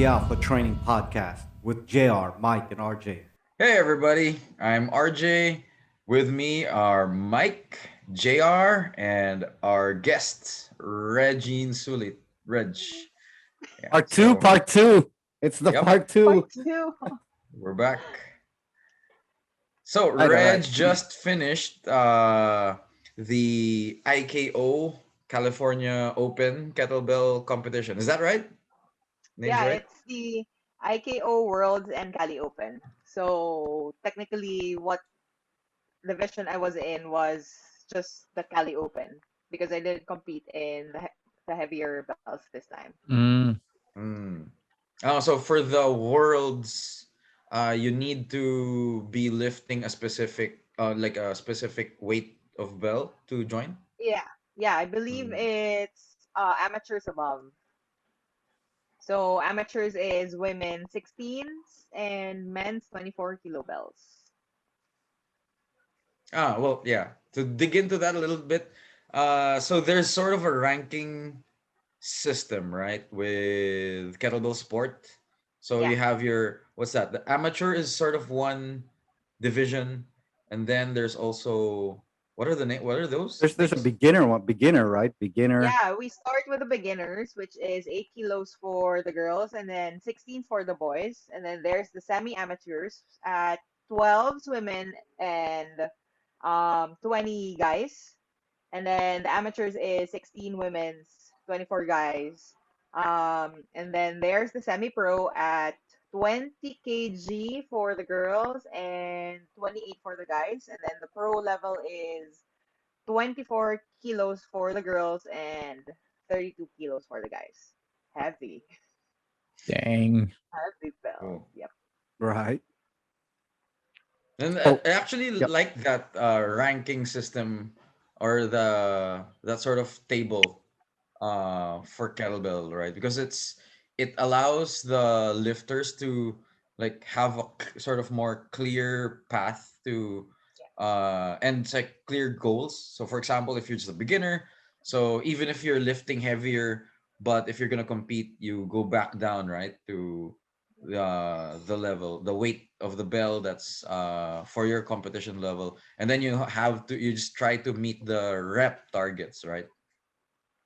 the Alpha Training Podcast with JR, Mike, and RJ. Hey everybody, I'm RJ. With me are Mike, JR, and our guest, Regine Sulit. Reg. Yeah, Part two, so, part two. It's the yep, part two. Part two. we're back. So, All Reg right. just finished the IKO California Open Kettlebell Competition. Is that right? Name's Yeah, right? it's the IKO Worlds and Cali Open. So technically, what division I was in was just the Cali Open because I didn't compete in the heavier belts this time. Mm. Hmm. So for the worlds, you need to be lifting a specific, like a specific weight of bell to join. Yeah, yeah, I believe Mm. it's amateurs above. So amateurs is women 16s and men's 24 kilo belts. Well, yeah. To dig into that a little bit, so there's sort of a ranking system, right, with kettlebell sport. So Yeah. you have your what's that? The amateur is sort of one division, and then there's also what are the name? What are those There's a things? beginner one. Beginner, right? Beginner. Yeah, we start with the beginners, which is 8 kilos for the girls and then 16 for the boys. And then there's the semi-amateurs at 12 women and 20 guys. And then the amateurs is 16 women's, 24 guys. And then there's the semi-pro at 20 kg for the girls and 28 for the guys. And then the pro level is 24 kilos for the girls and 32 kilos for the guys. Heavy. Dang. Heavy belt. Oh. Yep. Right. And Oh, I actually yep. like that ranking system or the that sort of table for kettlebell, right? Because it allows the lifters to like have a sort of more clear path to and it's like clear goals. So for example, if you're just a beginner, so even if you're lifting heavier, but if you're gonna compete, you go back down, right, to the level, the weight of the bell that's for your competition level, and then you just try to meet the rep targets, right?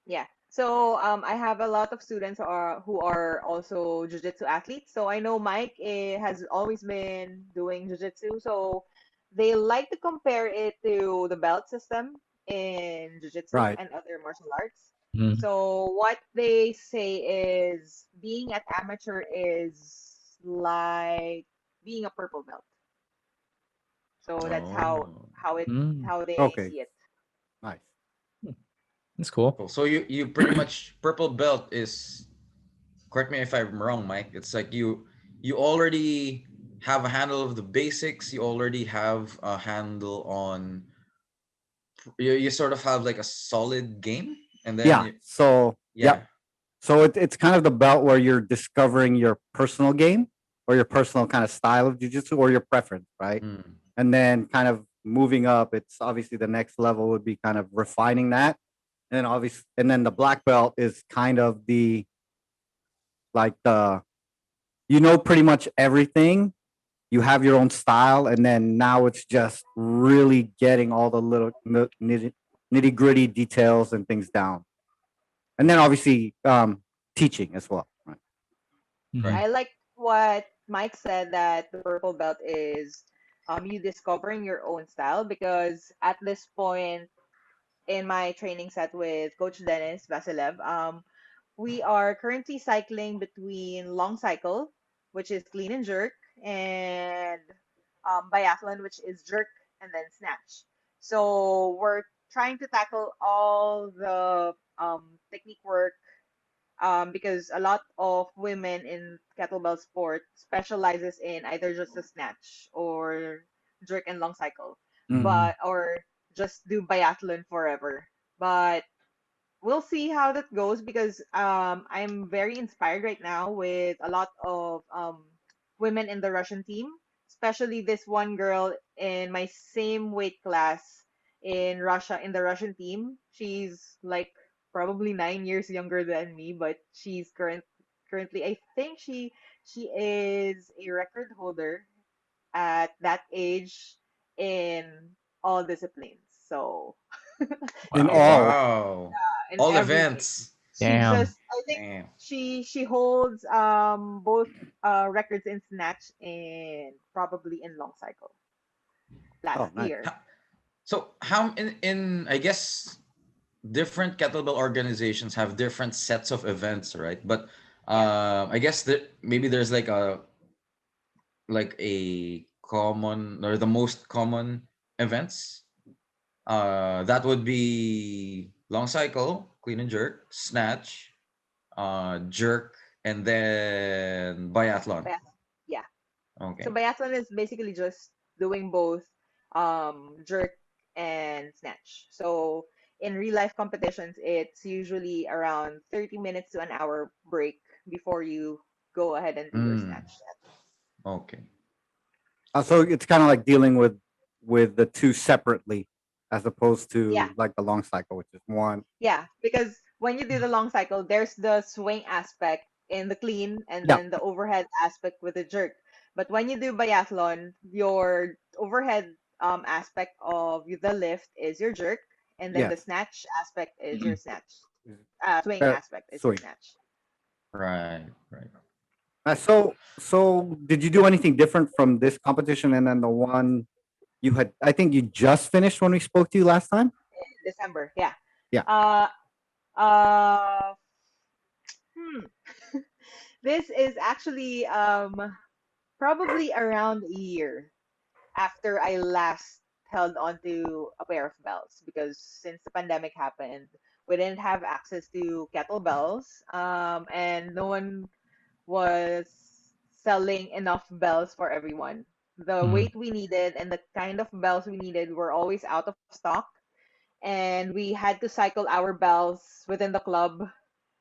Yeah. So I have a lot of students who are also jiu-jitsu athletes. So I know Mike has always been doing jiu-jitsu. So they like to compare it to the belt system in jiu-jitsu Right. and other martial arts. Mm. So what they say is being at amateur is like being a purple belt. So that's Oh. Mm. how they Okay. see it. Nice. That's cool. Cool. So you pretty much purple belt is, correct me if I'm wrong, Mike. It's like you already have a handle of the basics. You already have a handle on. You sort of have like a solid game, and then Yeah. So, yeah. yep. So it's kind of the belt where you're discovering your personal game or your personal kind of style of jujitsu or your preference, right? Mm. And then kind of moving up, it's obviously the next level would be kind of refining that. And then obviously, and then the black belt is kind of the like the pretty much everything. You have your own style, and then now it's just really getting all the little nitty gritty details and things down. And then obviously teaching as well. Right. Mhm. I Correct. like what Mike said that the purple belt is you discovering your own style because at this point in my training set with Coach Dennis Vasilev, we are currently cycling between long cycle, which is clean and jerk, and biathlon, which is jerk and then snatch. So we're trying to tackle all the technique work because a lot of women in kettlebell sport specializes in either just a snatch or jerk and long cycle, Mm. but or just do biathlon forever. But we'll see how that goes because I'm very inspired right now with a lot of women in the Russian team, especially this one girl in my same weight class in Russia in the Russian team. She's like probably 9 years younger than me, but she's currently, I think she is a record holder at that age in all disciplines. So In Wow. in all. Wow. in All everything. events. She Damn. just I think Damn. she holds both records in snatch and probably in long cycle Oh, last nice. year. So how in I guess different kettlebell organizations have different sets of events, right? But Yeah. I guess that maybe there's like a common or the most common events. That would be long cycle, clean and jerk, snatch, jerk, and then biathlon. Biath- yeah. So Okay. biathlon is basically just doing both jerk and snatch. So in real life competitions, it's usually around 30 minutes to an hour break before you go ahead and do your Mm, snatch. okay. So it's kind of like dealing with the two separately, as opposed Yeah. to like the long cycle, which is one. Yeah, because when you do the long cycle, there's the swing aspect in the clean and Yeah. then the overhead aspect with the jerk. But when you do biathlon, your overhead aspect of the lift is your jerk, and then the Yes. snatch aspect is your snatch. Swing Uh, aspect is your Swing. snatch. Right, right. So did you do anything different from this competition and then the one you had? I think you just finished when we spoke to you last time. December, yeah. Yeah. Uh, uh, hmm. This is actually probably around a year after I last held onto a pair of bells because since the pandemic happened, we didn't have access to kettlebells, and no one was selling enough bells for everyone. The Mm. weight we needed and the kind of bells we needed were always out of stock, and we had to cycle our bells within the club,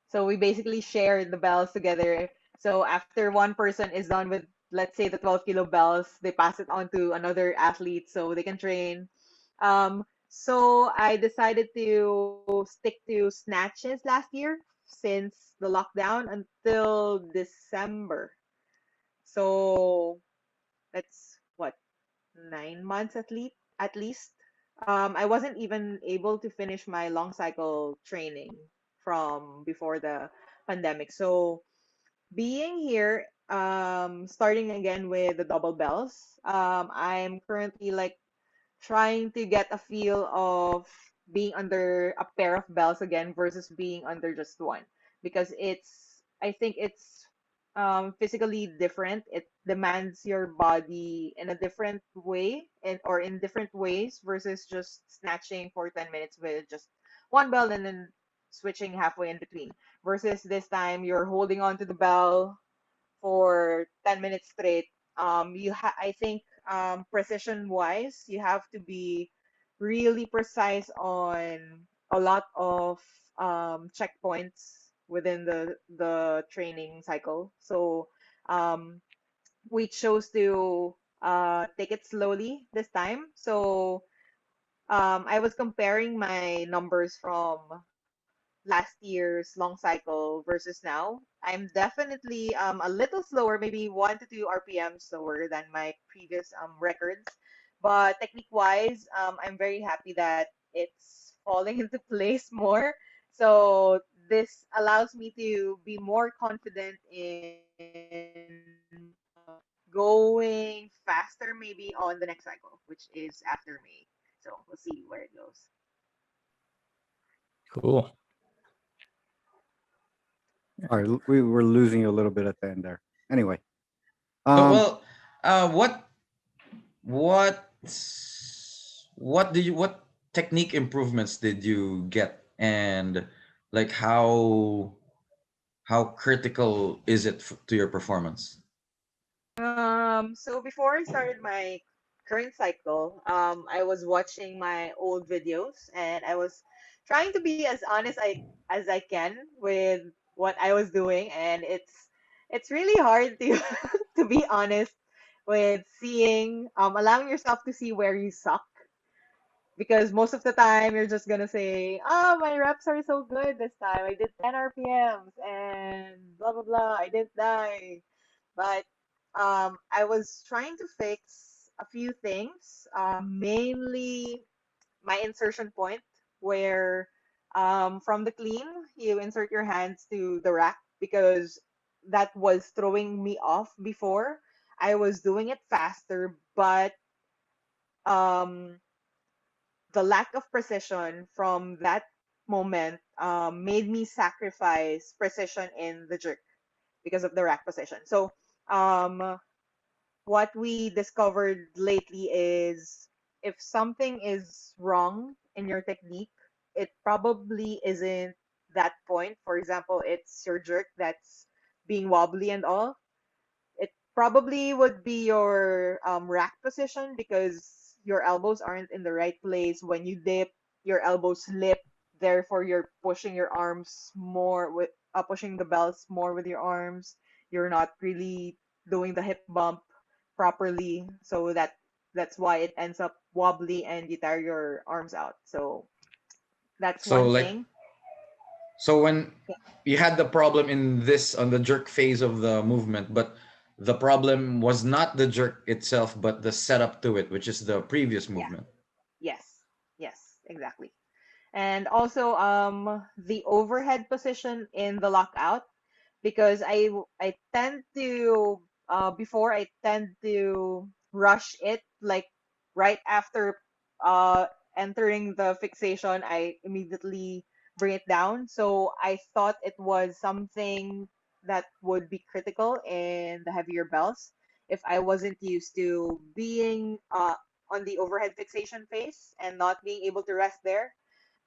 so we basically shared the bells together. So after one person is done with, let's say, the 12 kilo bells, they pass it on to another athlete so they can train. So I decided to stick to snatches last year since the lockdown until December. So that's what, 9 months at least. I wasn't even able to finish my long cycle training from before the pandemic. So being here, starting again with the double bells, I'm currently like trying to get a feel of being under a pair of bells again versus being under just one because I think it's physically different. It demands your body in a different way or in different ways versus just snatching for 10 minutes with just one bell and then switching halfway in between versus this time you're holding on to the bell for 10 minutes straight. I think precision wise, you have to be really precise on a lot of checkpoints within the training cycle. So um, we chose to take it slowly this time. So I was comparing my numbers from last year's long cycle versus now. I'm definitely a little slower, maybe 1 to 2 RPM slower than my previous records. But technique wise, I'm very happy that it's falling into place more. So this allows me to be more confident in going faster maybe on the next cycle, which is after May. So we'll see where it goes. Cool. All right, we were losing you a little bit at the end there. Anyway, So um, well, what what technique improvements did you get, and like how critical is it to your performance? So before I started my current cycle, I was watching my old videos and I was trying to be as honest as I can with what I was doing, and it's really hard to to be honest with seeing allowing yourself to see where you suck because most of the time you're just gonna say, "Oh, my reps are so good this time. I did 10 RPMs and blah blah blah. I didn't die." But I was trying to fix a few things, mainly my insertion point, where from the clean you insert your hands to the rack, because that was throwing me off before. I was doing it faster, but um, the lack of precision from that moment made me sacrifice precision in the jerk because of the rack position. So um, what we discovered lately is, if something is wrong in your technique, it probably isn't that point. For example, it's your jerk that's being wobbly and all. It probably would be your rack position, because your elbows aren't in the right place. When you dip, your elbows slip. Therefore, you're pushing your arms more with pushing the belts more with your arms. You're not really doing the hip bump properly, so that's why it ends up wobbly and you tire your arms out. So that's So one like, thing. so when you had the problem in this on the jerk phase of the movement, but the problem was not the jerk itself, but the setup to it, which is the previous Yeah. movement. Yes. Yes. Exactly. And also the overhead position in the lockout, because I tend to before I tend to rush it, like right after uh entering the fixation I immediately bring it down. So I thought it was something that would be critical in the heavier belts if I wasn't used to being on the overhead fixation phase and not being able to rest there.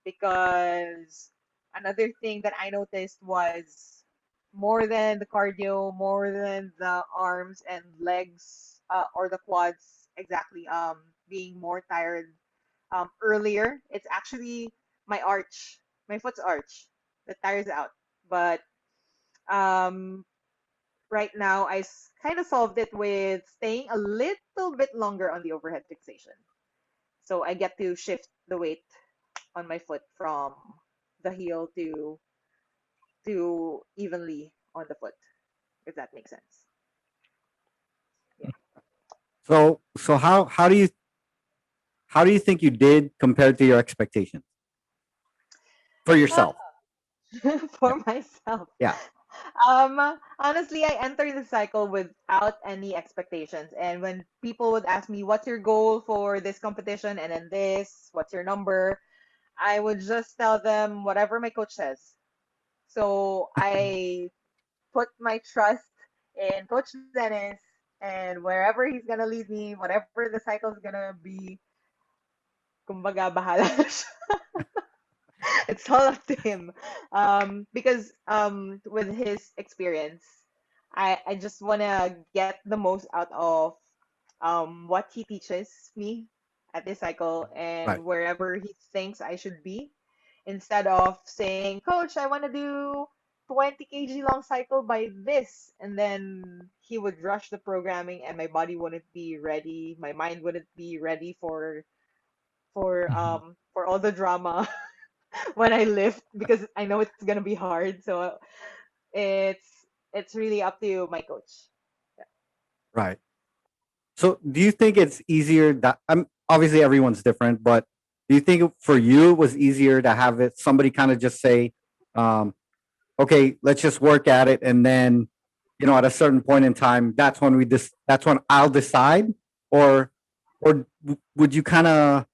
Because another thing that I noticed was, more than the cardio, more than the arms and legs, or the quads exactly, being more tired earlier, it's actually my arch, my foot's arch that tires out. But um, right now, I kind of solved it with staying a little bit longer on the overhead fixation. So I get to shift the weight on my foot from the heel to evenly on the foot, if that makes sense. Yeah. So how do you think you did compared to your expectations for Uh, yourself? Yeah. for myself. Yeah. Honestly, I entered the cycle without any expectations. And when people would ask me, what's your goal for this competition? And then this, what's your number? I would just tell them whatever my coach says. So I put my trust in Coach Dennis, and wherever he's gonna lead me, whatever the cycle's gonna be, kumbaga, bahala na siya. It's all up to him. Because with his experience, I just wanna get the most out of what he teaches me at this cycle Right. and wherever he thinks I should be, instead of saying, Coach, I wanna do 20 kg long cycle by this, and then he would rush the programming and my body wouldn't be ready, my mind wouldn't be ready Mhm. for all the drama when I lift, because I know it's gonna be hard. So it's it's really up to my coach. Yeah. Right. So do you think it's easier that obviously everyone's different, but do you think for you it was easier to have it somebody kind of just say, um, okay, let's just work at it, and then at a certain point in time, that's when I'll decide, or would you kind of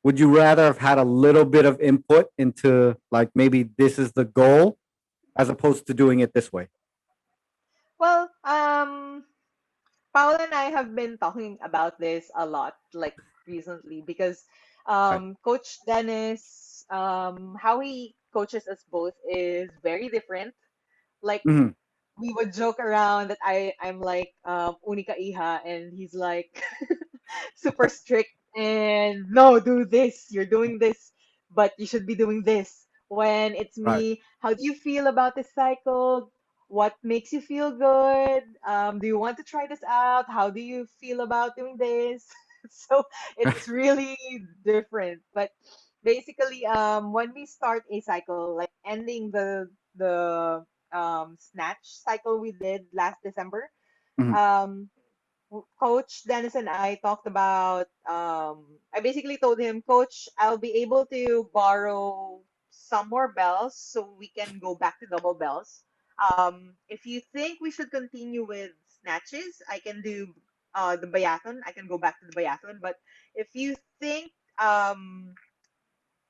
would you rather have had a little bit of input into like maybe this is the goal as opposed to doing it this way? Well, Paul and I have been talking about this a lot, like recently, because Right. Coach Dennis, how he coaches us both is very different. Like, Hmm. we would joke around that I'm like Unica Iha, and he's like super strict, and no, do this, you're doing this, but you should be doing this. When it's Right. me, how do you feel about this cycle? What makes you feel good? Do you want to try this out? How do you feel about doing this? So it's really different. But basically, when we start a cycle, like ending the snatch cycle we did last December, Mhm. um, Coach Dennis and I talked about. I basically told him, Coach, I'll be able to borrow some more bells so we can go back to double bells. If you think we should continue with snatches, I can do the biathlon. I can go back to the biathlon. But if you think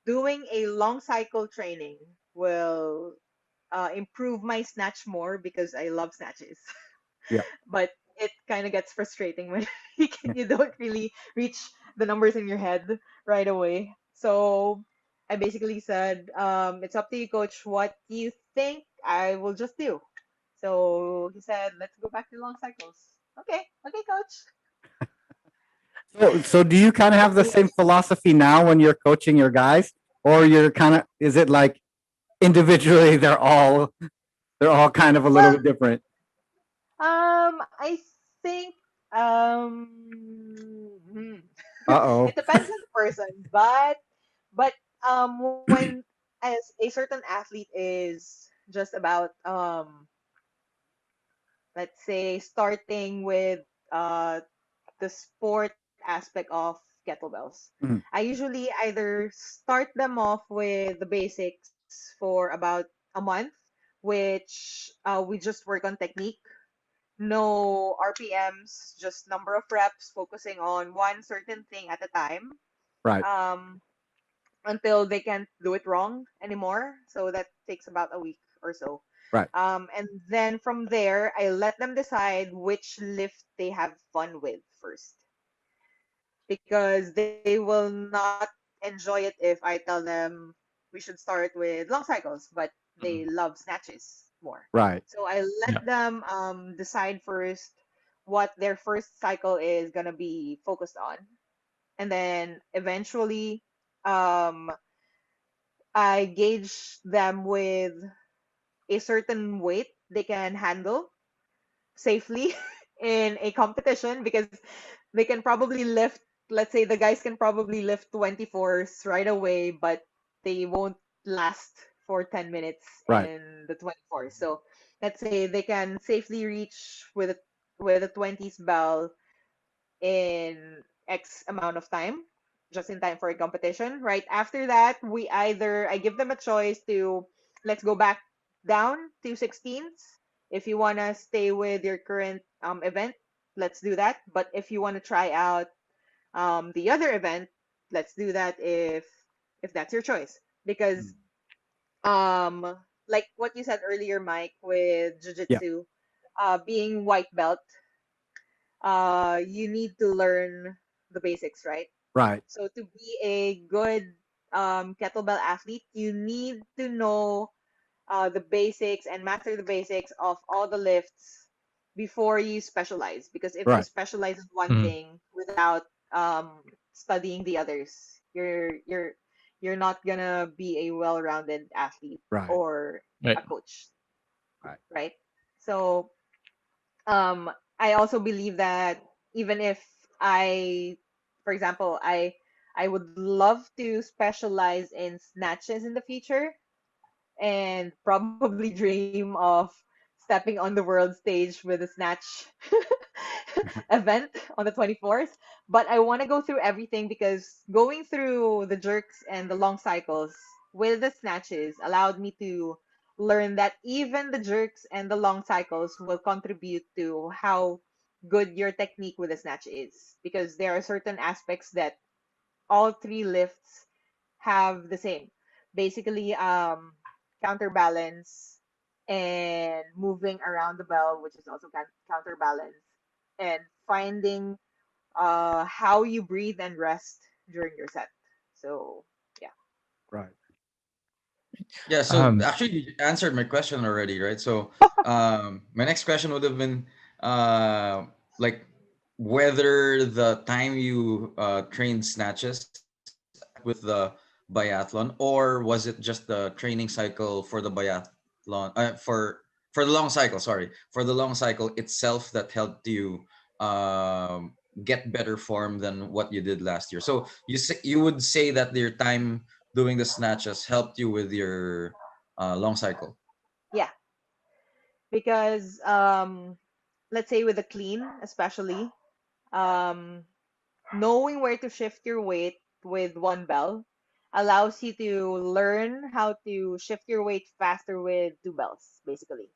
doing a long cycle training will improve my snatch more because I love snatches. Yeah. But it kind of gets frustrating when you don't really reach the numbers in your head right away. So I basically said, it's up to you, coach. What you think I will just do. So he said, let's go back to long cycles. Okay, okay, coach. So do you kind of have the same philosophy now when you're coaching your guys, or you're kind of, is it like individually they're all kind of a little Well, bit different? I think hmm, Uh-oh. it depends on the person, but when as a certain athlete is just about let's say starting with uh the sport aspect of kettlebells. Mhm. I usually either start them off with the basics for about a month, which we just work on technique, no RPMs, just number of reps, focusing on one certain thing at a time, Right. um, until they can't do it wrong anymore. So that takes about a week or so. Right. And then from there, I let them decide which lift they have fun with first, because they will not enjoy it if I tell them we should start with long cycles, but they Mm. love snatches more. Right. So I let Yeah. them decide first what their first cycle is gonna be focused on, and then eventually um, I gauge them with a certain weight they can handle safely in a competition, because they can probably lift, let's say the guys can probably lift 24s right away, but they won't last for 10 minutes Right. in the 24. So let's say they can safely reach with a 20s bell in X amount of time, just in time for a competition. Right after that, I give them a choice to, let's go back down to 16s. If you want to stay with your current event, let's do that. But if you want to try out the other event, let's do that if that's your choice. Because Mm. like what you said earlier, Mike, with Yeah. jujitsu, being white belt, you need to learn the basics, right? Right. So to be a good kettlebell athlete, you need to know the basics and master the basics of all the lifts before you specialize. Because if you Right. specialize in one Mhm. thing without studying the others, you're not gonna be a well-rounded athlete Right. or Right. a coach, Right. right? So um I also believe that even if I for example I would love to specialize in snatches in the future, and probably dream of stepping on the world stage with a snatch event on the 24th. But I want to go through everything, because going through the jerks and the long cycles with the snatches allowed me to learn that even the jerks and the long cycles will contribute to how good your technique with the snatch is, because there are certain aspects that all three lifts have the same. Basically, counterbalance and moving around the bell, which is also counterbalance, and finding how you breathe and rest during your set. So yeah. Right. Yeah, so Um, actually you answered my question already, right? So my next question would have been like whether the time you trained snatches with the biathlon, or was it just the training cycle for the biathlon for the long cycle, sorry, for the long cycle itself that helped you get better form than what you did last year. So you would say that your time doing the snatches helped you with your long cycle. Yeah, because let's say with the clean, especially, um, knowing where to shift your weight with one bell allows you to learn how to shift your weight faster with two bells, basically.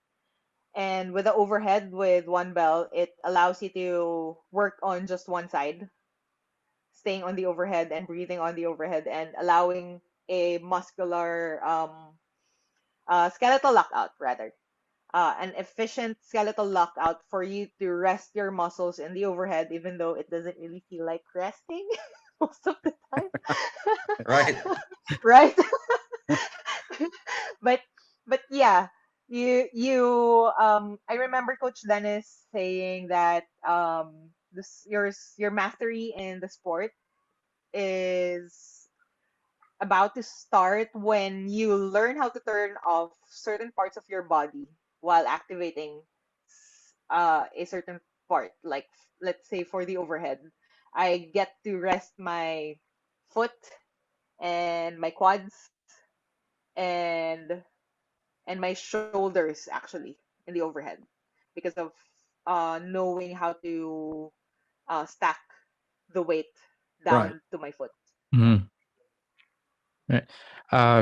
And with the overhead with one bell, it allows you to work on just one side, staying on the overhead and breathing on the overhead and allowing a muscular skeletal lockout rather. An efficient skeletal lockout for you to rest your muscles in the overhead, even though it doesn't really feel like resting most of the time. Right. Right? but but yeah, I remember Coach Dennis saying that your mastery in the sport is about to start when you learn how to turn off certain parts of your body while activating a certain part. Like, let's say for the overhead, I get to rest my foot and my quads and my shoulders actually in the overhead because of knowing how to stack the weight Right. down to my foot. Mhm. Right.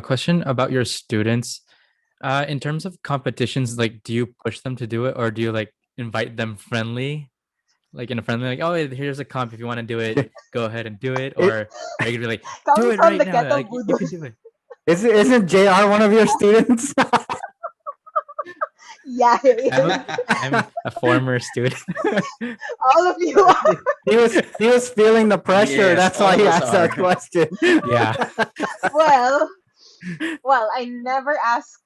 Question about your students. In terms of competitions, like, do you push them to do it, or do you like invite them friendly, like in a friendly, like, oh, here's a comp. If you want to do it, go ahead and do it, It, or are you gonna be like, do Coming it from right the now, kettle like you can boodles. do it. isn't JR one of your students? Yeah, it I'm is. a I'm a former student. All of you are. He was feeling the pressure. Yes, That's all why of he us asked that are. question. Yeah. Well, I never ask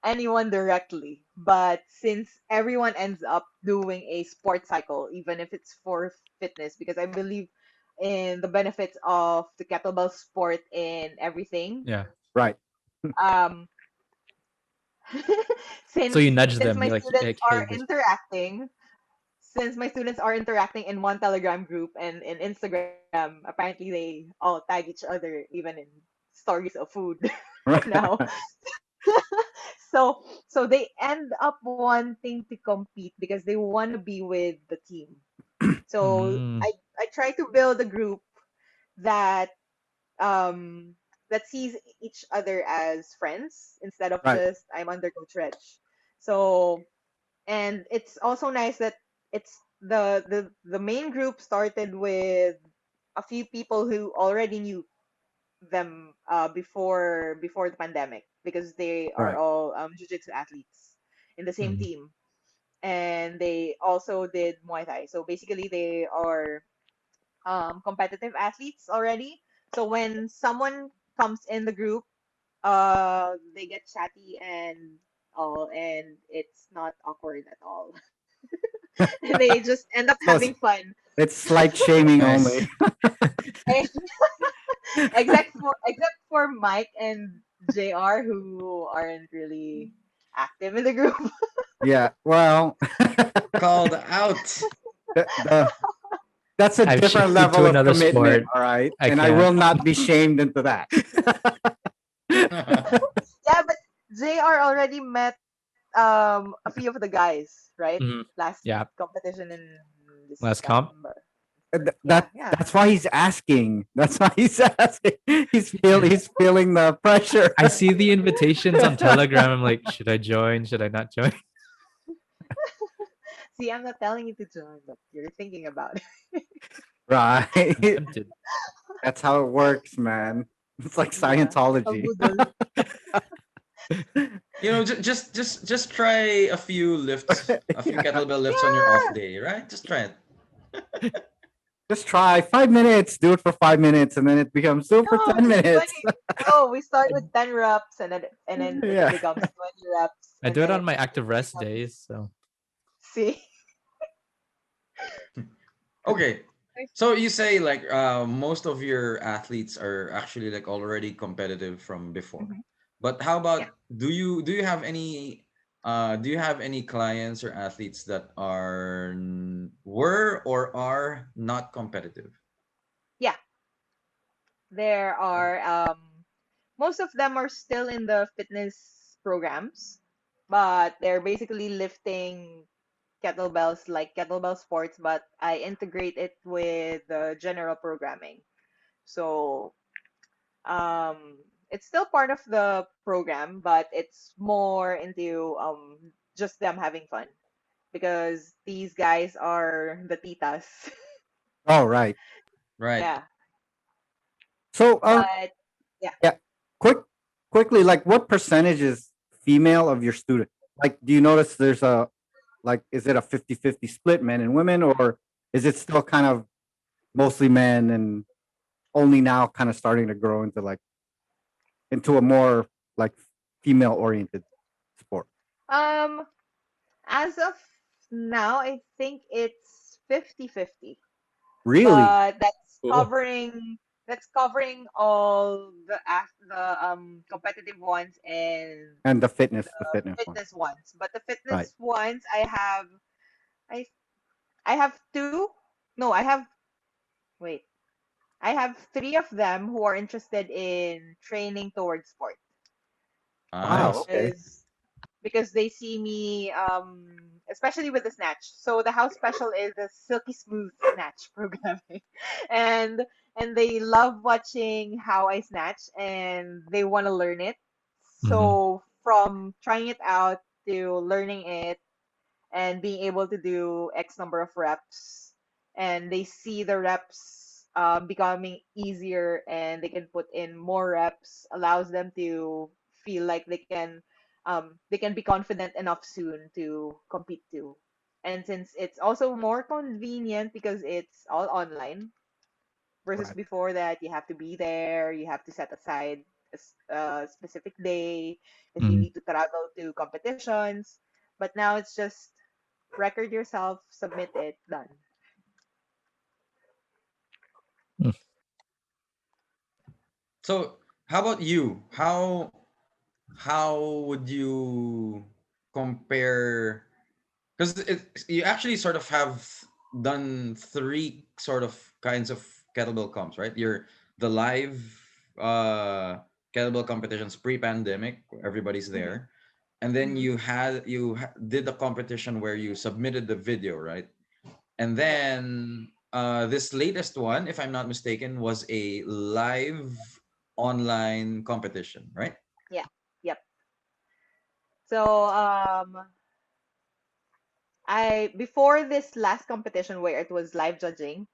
anyone directly, but since everyone ends up doing a sports cycle, even if it's for fitness, because I believe in the benefits of the kettlebell sport in everything. Yeah. Right. Um, So you since nudge since them. my You're students like, hey, are this. interacting, in one Telegram group and in Instagram, apparently they all tag each other even in stories of food Right. now. So they end up wanting to compete because they want to be with the team. So Mm, I try to build a group that um sees each other as friends instead of Right. just I'm under Coach Reg. So, and it's also nice that it's the main group started with a few people who already knew them before the pandemic because they are Right. all jiu-jitsu athletes in the same mm, team, and they also did Muay Thai. So basically they are competitive athletes already. So when someone comes in the group, they get chatty and all, and it's not awkward at all. They just end up So having fun. it's slight shaming Nice. only. Except for Mike and JR who aren't really active in the group. Yeah. Well, Called out. the that's a I've different shifted level to of another commitment. sport. All right. I And I can't. will not be shamed into that. Yeah, but JR already met a few of the guys, right? Mhm. Last Yeah. competition in Last comp. December. Yeah, That yeah. that's why he's asking. That's why he's asking. He's feeling the pressure. I see the invitations on Telegram. I'm like, should I join? Should I not join? See, I'm not telling you to join, but you're thinking about it. I'm Right. tempted. That's how it works, man. It's like Yeah, kettle Scientology. boodle. Just try a few lifts, a few Yeah. kettlebell lifts on your off Yeah. day, right? Just try it. Just try 5 minutes. Do it for 5 minutes, and then it becomes do it for No, ten just minutes. 20. Oh, we start with 10 reps and then it Yeah. becomes 20 reps I and do it then on it my active rest becomes days. So see. Okay. So you say like most of your athletes are actually like already competitive from before. Mhm. But how Yeah. about do you have any Do you have any clients or athletes that were or are not competitive? Yeah, there are. Most of them are still in the fitness programs, but they're basically lifting kettlebells like kettlebell sports, but I integrate it with the general programming. So it's still part of the program, but it's more into just them having fun because these guys are the titas. Oh, right. Right. Yeah, So, but yeah. yeah, quick, quickly, like, what percentage is female of your student? Like, do you notice there's a like, is it a 50-50 split, men and women, or is it still kind of mostly men and only now kind of starting to grow into like into a more like female oriented sport? Um, as of now, I think it's 50-50, Really? but Cool. that's covering all the competitive ones and And the the fitness one, fitness ones. But the right? fitness ones, I I have two. No, I have wait. I have three of them who are interested in training towards sport Wow. Nice. Okay. because they see me especially with the snatch. So the house special is the silky smooth snatch programming. and they love watching how I snatch and they want to learn it. Mm-hmm. So from trying it out to learning it and being able to do X number of reps, and they see the reps becoming easier and they can put in more reps, allows them to feel like they can be confident enough soon to compete too. And since it's also more convenient because it's all online versus Right. before that you have to be there, you have to set aside a specific day because you Mm-hmm. need to travel to competitions. But now it's just record yourself, submit it, done. So, how about you? How would you compare? Because you actually sort of have done three sort of kinds of kettlebell comps, right? You're the live kettlebell competitions pre-pandemic, where everybody's Mm-hmm. there, and then Mm-hmm. did the competition where you submitted the video, right? And Yep. then this latest one, if I'm not mistaken, was a live online competition, right? Yeah. Yep. So I before this last competition where it was live judging,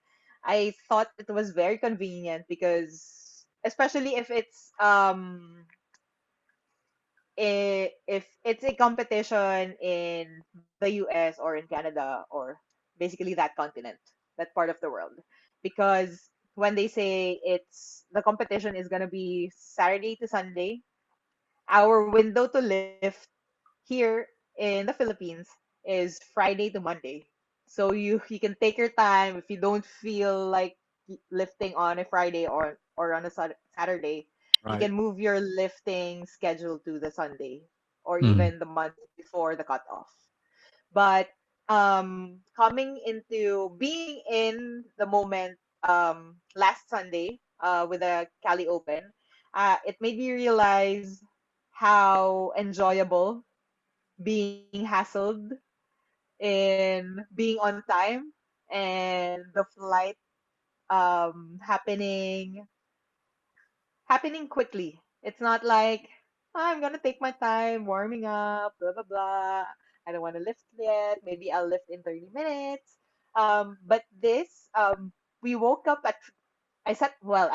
I thought it was very convenient because especially if it's if it's a competition in the US or in Canada or basically that continent, that part of the world. Because when they say it's the competition is gonna be Saturday to Sunday, our window to lift here in the Philippines is Friday to Monday. So you can take your time if you don't feel like lifting on a Friday or on a Saturday, you Right. can move your lifting schedule to the Sunday or Mm-hmm. even the month before the cutoff. But coming into being in the moment last Sunday with the Cali Open, it made me realize how enjoyable being hassled in being on time and the flight happening quickly. It's not like, "Oh, I'm gonna take my time warming up, blah blah blah. I don't want to lift yet. Maybe I'll lift in 30 minutes." But this, we woke up at I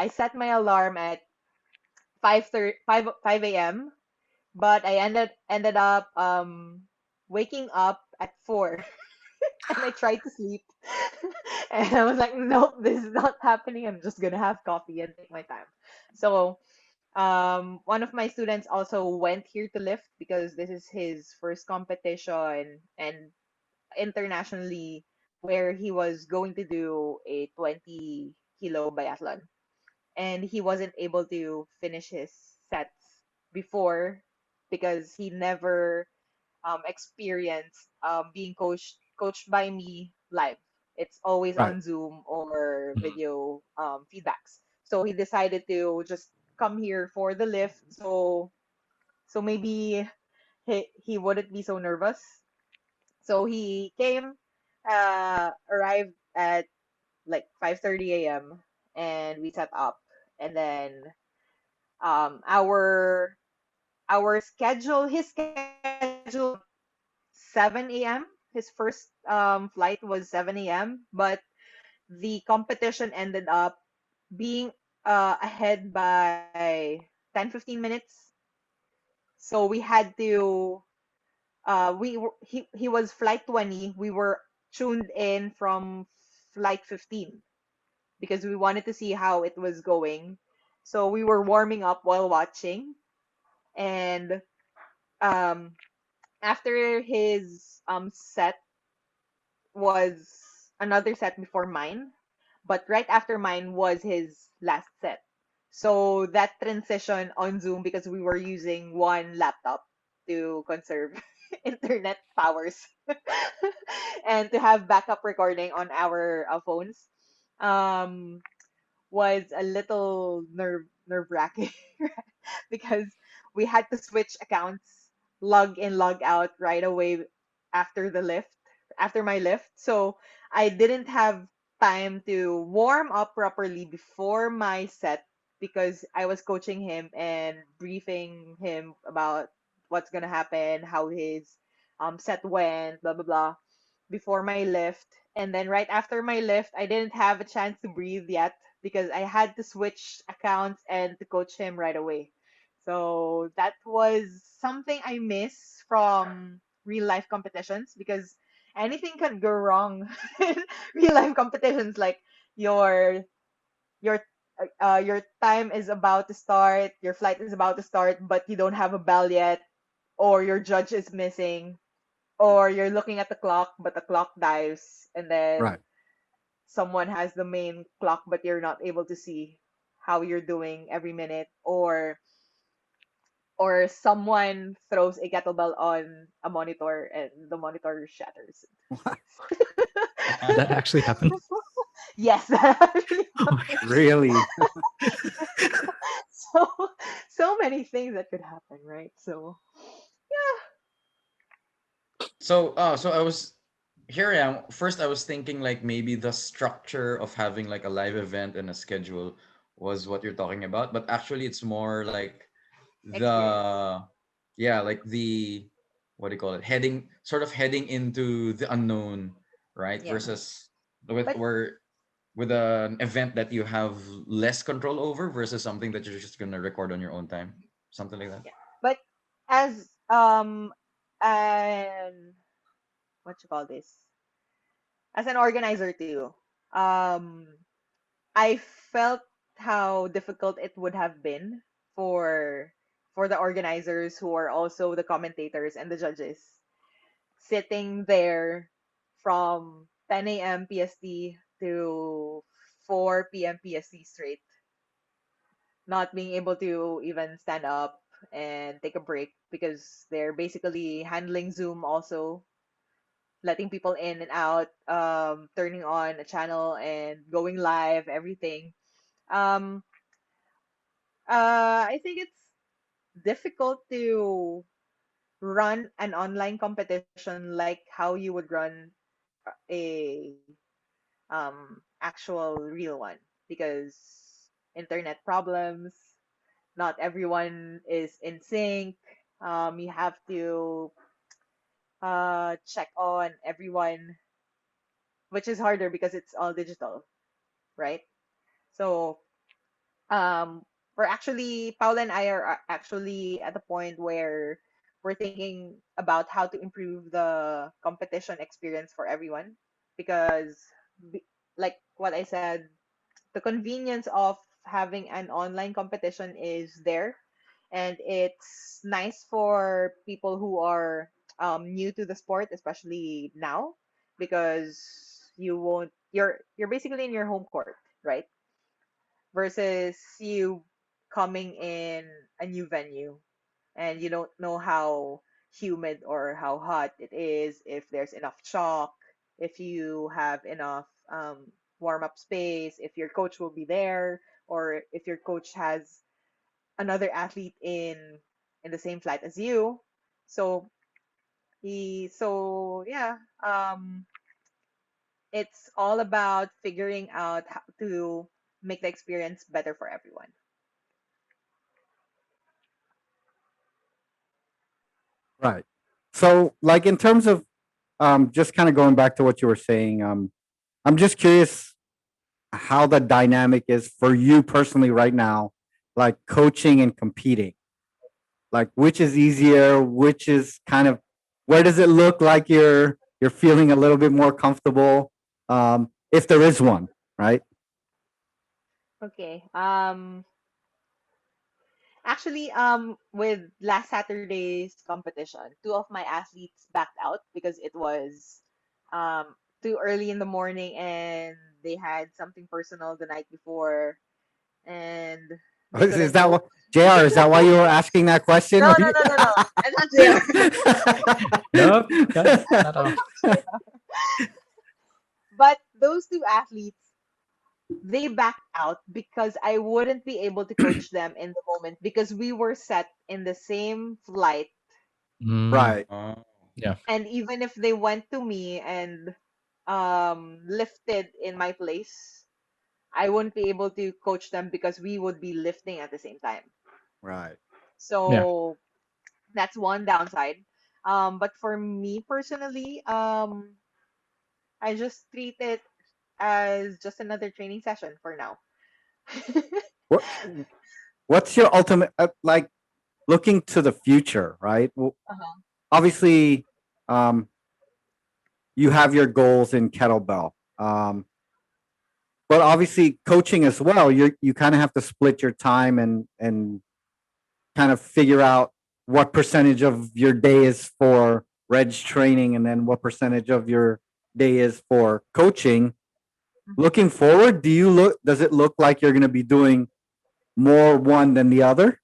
set my alarm at 5 a.m. But I ended up waking up at 4 and I tried to sleep. And I was like, nope, this is not happening. I'm just gonna have coffee and take my time. So one of my students also went here to lift because this is his first competition and internationally where he was going to do a 20 kilo biathlon. And he wasn't able to finish his sets before because he never experience being coached by me live. It's always Right. on Zoom or video feedbacks. So he decided to just come here for the lift. So maybe he wouldn't be so nervous. So he came, arrived at like 5:30 a.m. and we set up, and then our schedule his schedule was 7 a.m. His first flight was 7 a.m. But the competition ended up being ahead by 10-15 minutes. So we had to he was flight 20. We were tuned in from flight 15 because we wanted to see how it was going. So we were warming up while watching, and um after his set was another set before mine, but right after mine was his last set. So that transition on Zoom, because we were using one laptop to conserve internet powers and to have backup recording on our phones, um, was a little nerve wracking because we had to switch accounts, log in, log out right away after the lift, after my lift. So I didn't have time to warm up properly before my set because I was coaching him and briefing him about what's gonna happen, how his set went, blah blah blah, before my lift. And then right after my lift, I didn't have a chance to breathe yet because I had to switch accounts and to coach him right away. So that was something I miss from real life competitions because anything can go wrong in real life competitions. Like your your your time is about to start, your flight is about to start, but you don't have a bell yet, or your judge is missing, or you're looking at the clock but the clock dies, and then Right. someone has the main clock but you're not able to see how you're doing every minute, or someone throws a kettlebell on a monitor and the monitor shatters. What? Did that actually happen? Yes, that actually Oh my happened. Really? So so many things that could happen, right? So So I was here I am. First, I was thinking like maybe the structure of having like a live event and a schedule was what you're talking about, but actually it's more like experience. the yeah, like the what do you call it? Heading into the unknown, right? Yeah. Versus with But where with an event that you have less control over versus something that you're just gonna record on your own time, something like that. yeah. But as an what you call this? As an organizer too. Um I felt how difficult it would have been for for the organizers who are also the commentators and the judges sitting there from 10 a.m. PST to 4 p.m. PST straight, not being able to even stand up and take a break because they're basically handling Zoom also, letting people in and out, turning on a channel and going live, everything. Um, I think it's difficult to run an online competition like how you would run a actual real one because internet problems, not everyone is in sync. You have to check on everyone, which is harder because it's all digital, right? So we're actually Paula and I are actually at the point where we're thinking about how to improve the competition experience for everyone because like what I said, the convenience of having an online competition is there, and it's nice for people who are new to the sport, especially now, because you're basically in your home court, right? Versus you coming in a new venue and you don't know how humid or how hot it is, if there's enough chalk, if you have enough warm up space, if your coach will be there, or if your coach has another athlete in the same flight as you. So yeah, it's all about figuring out how to make the experience better for everyone. Right. So, like in terms of just kind of going back to what you were saying, I'm just curious how the dynamic is for you personally right now, like coaching and competing. Like which is easier, which is kind of where does it look like you're feeling a little bit more comfortable, if there is one, right? Okay. Actually, with last Saturday's competition, two of my athletes backed out because it was um too early in the morning and they had something personal the night before and they Is couldn't that cope. what JR? Is that why you were asking that question? No, no, no, no, no. I'm not there. Nope, that's not all. But those two athletes, they backed out because I wouldn't be able to coach them in the moment because we were set in the same flight. Mm, Right. Oh. yeah. And even if they went to me and lifted in my place, I wouldn't be able to coach them because we would be lifting at the same time. Right. Yeah. So that's one downside. But for me personally, I just treat it as just another training session for now. What What's your ultimate, like looking to the future, right? Well, Uh-huh. obviously, um, you have your goals in kettlebell, but obviously coaching as well. You kind of have to split your time and kind of figure out what percentage of your day is for reg training, and then what percentage of your day is for coaching. Mhm. Looking forward, does it look like you're going to be doing more one than the other,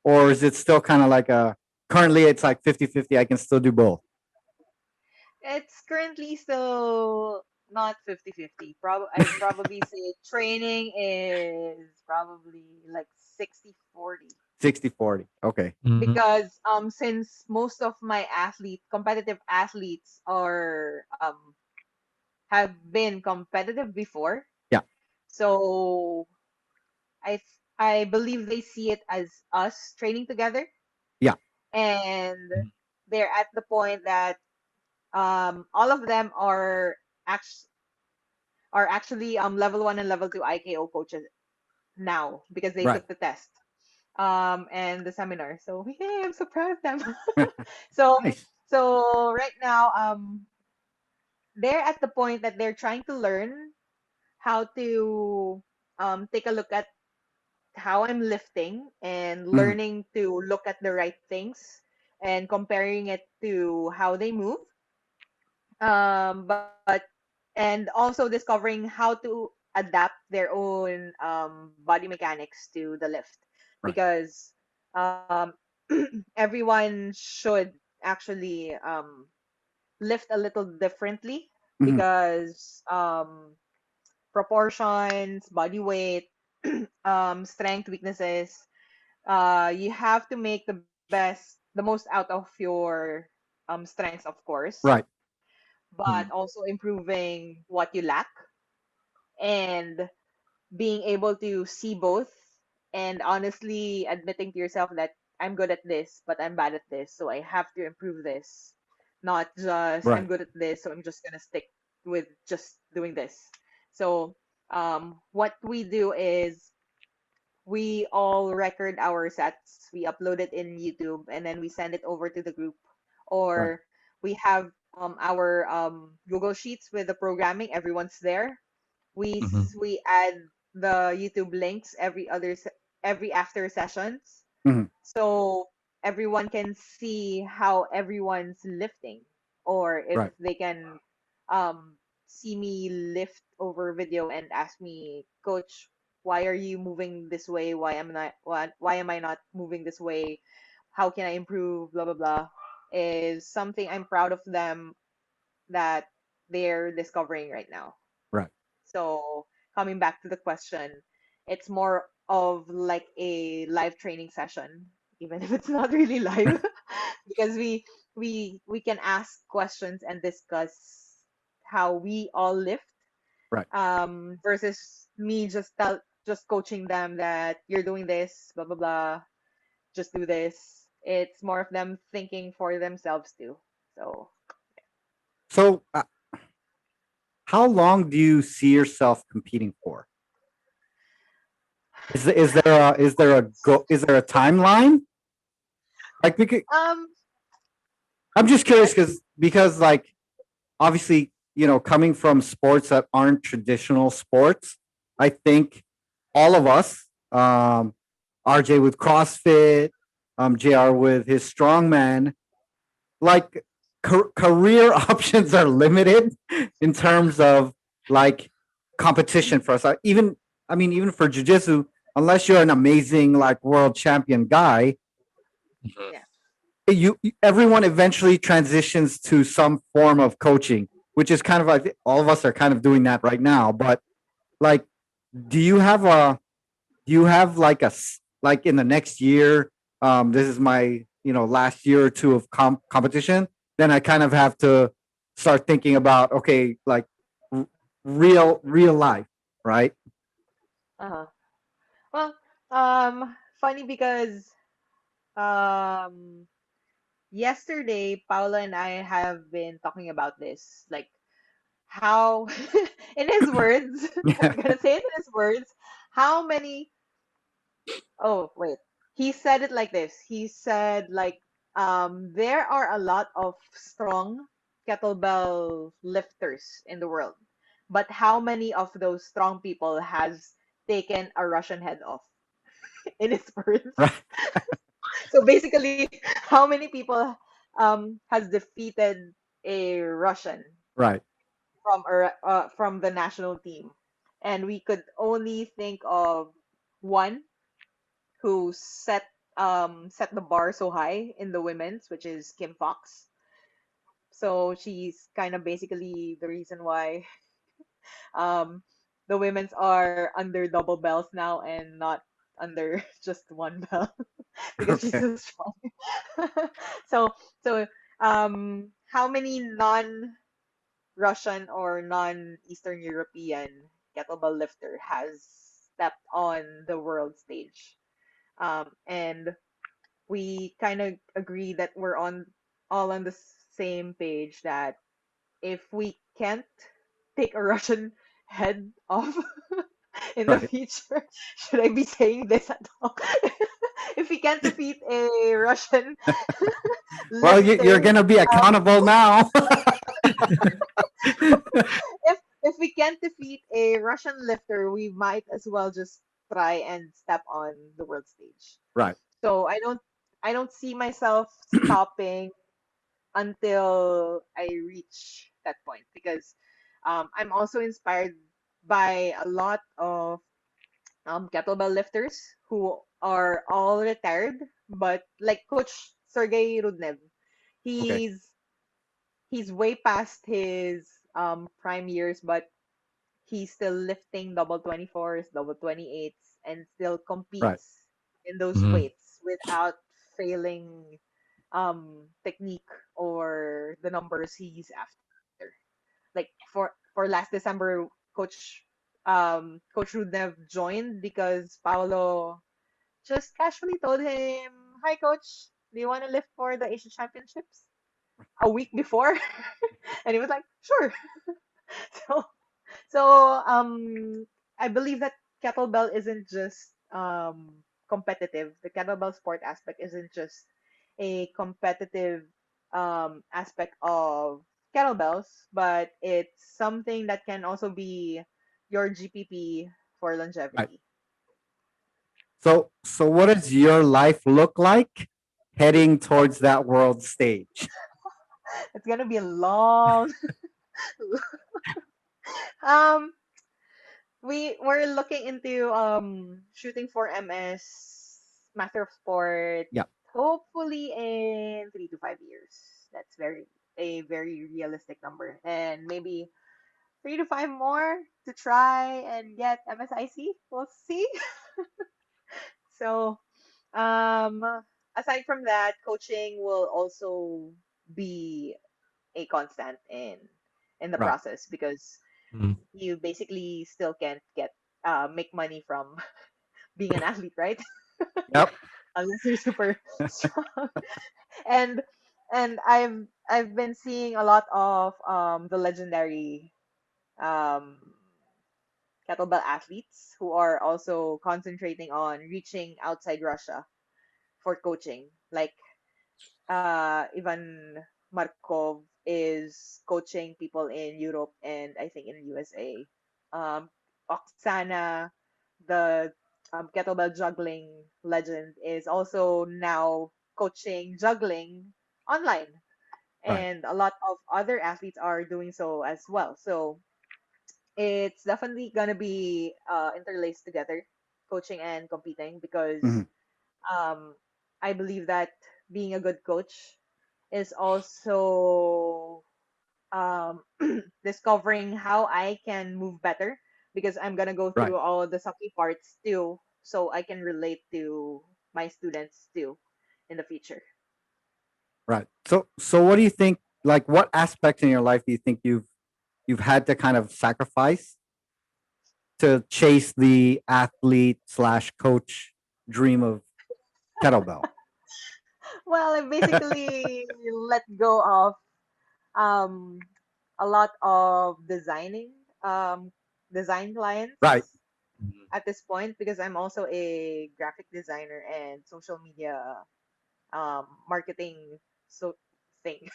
or is it still kind of like a currently it's like 50-50, I can still do both? It's currently still not 50-50. I'd probably say training is probably like 60-40 60-40. Okay. Mhm. because since most of my competitive athletes have been competitive before, Yeah. so I believe they see it as us training together, Yeah. and Mhm. they're at the point that all of them act- are actually level 1 and level 2 IKO coaches now because they Right. took the test and the seminar. So yeah, I'm so proud of them. so Nice. so right now they're at the point that they're trying to learn how to take a look at how I'm lifting and Mhm. learning to look at the right things and comparing it to how they move. But and also discovering how to adapt their own body mechanics to the lift Right. because um, everyone should actually lift a little differently Mhm. because proportions, body weight, strength, weaknesses, you have to make the most out of your strengths, of course, Right. but Mhm. also improving what you lack and being able to see both and honestly admitting to yourself that I'm good at this, but I'm bad at this, so I have to improve this. Not just I'm Right. good at this, so I'm just gonna stick with just doing this. So what we do is we all record our sets, we upload it in YouTube, and then we send it over to the group. Right. Or we have our Google Sheets with the programming. Everyone's there. Mhm. We add the YouTube links every after sessions, Mhm. so everyone can see how everyone's lifting, or if Right. they can um see me lift over video and ask me, coach, why are you moving this way, why am I not moving this way, how can I improve, blah blah blah. is something I'm proud of them that they're discovering right now. Right. So coming back to the question, it's more of like a live training session, even if it's not really live, because we can ask questions and discuss how we all lift, Right. versus me just coaching them that you're doing this, blah blah blah, just do this. It's more of them thinking for themselves too. So So, how long do you see yourself competing for? Is there a timeline? Like, um I'm just curious that's because like obviously, coming from sports that aren't traditional sports, I think all of us, RJ with CrossFit, JR with his strongman, like career options are limited in terms of like competition for us. Even for jujitsu, unless you're an amazing like world champion guy, Mhm. yeah. everyone eventually transitions to some form of coaching, which is kind of like all of us are kind of doing that right now. But like, do you have a do you have like like in the next year? This is my last year or two of competition. Then I kind of have to start thinking about okay, like r- real life, right? Uh-huh. Well, funny because um yesterday Paula and I have been talking about this, like how in his words, Yeah. I'm gonna say it in his words, how many, oh wait, he said it like this. He said like there are a lot of strong kettlebell lifters in the world, but how many of those strong people has taken a Russian head off? In his words. Right. So basically, how many people has defeated a Russian Right. from the national team? And we could only think of one who set the bar so high in the women's, which is Kim Fox. So she's kind of basically the reason why um the women's are under double bells now and not under just one belt because she's Okay. so strong. so how many non-Russian or non-Eastern European kettlebell lifter has stepped on the world stage? And we kind of agree that we're on all on the same page that if we can't take a Russian head off in the Right. future, should I be saying this at all? If we can't defeat a Russian Well, you're lifter, gonna be accountable now. if we can't defeat a Russian lifter, we might as well just try and step on the world stage. Right. So I don't see myself stopping until I reach that point because I'm also inspired by a lot of kettlebell lifters who are all retired, but like Coach Sergey Rudnev, Okay. he's he's way past his prime years, but he's still lifting double 24s, double 28s, and still Right. competes in those Mhm. weights without failing technique or the numbers he's after. Like for last December, Coach Rudnev joined because Paolo just casually told him, "Hi, Coach, do you want to lift for the Asian Championships?" A week before, and he was like, "Sure." So so I believe that kettlebell isn't just competitive. The kettlebell sport aspect isn't just a competitive aspect of kettlebells, but it's something that can also be your GPP for Right. longevity. So what does your life look like heading towards that world stage? It's gonna be a long. um, we're looking into shooting for MS, Master of Sport, Yeah. hopefully in 3 to 5 years. That's a very realistic number, and maybe 3 to 5 more to try and get MSIC. We'll see. So, um, aside from that, coaching will also be a constant in the Right. process because Mm. you basically still can't get make money from being an athlete, right? Yep. Unless you're super strong. And I've been seeing a lot of the legendary um kettlebell athletes who are also concentrating on reaching outside Russia for coaching. Like Ivan Markov is coaching people in Europe and I think in USA. Oksana, the kettlebell juggling legend, is also now coaching juggling online, Right. and a lot of other athletes are doing so as well. So it's definitely gonna be interlaced together, coaching and competing, because Mhm. um, I believe that being a good coach is also discovering how I can move better, because I'm gonna go Right. through all the sucky parts too, so I can relate to my students too in the future. Right. So what do you think, like what aspects in your life do you think you've had to kind of sacrifice to chase the athlete slash coach dream of kettlebell? Well, I basically let go of um, a lot of um, design clients Right. Mhm. at this point, because I'm also a graphic designer and social media marketing so thing.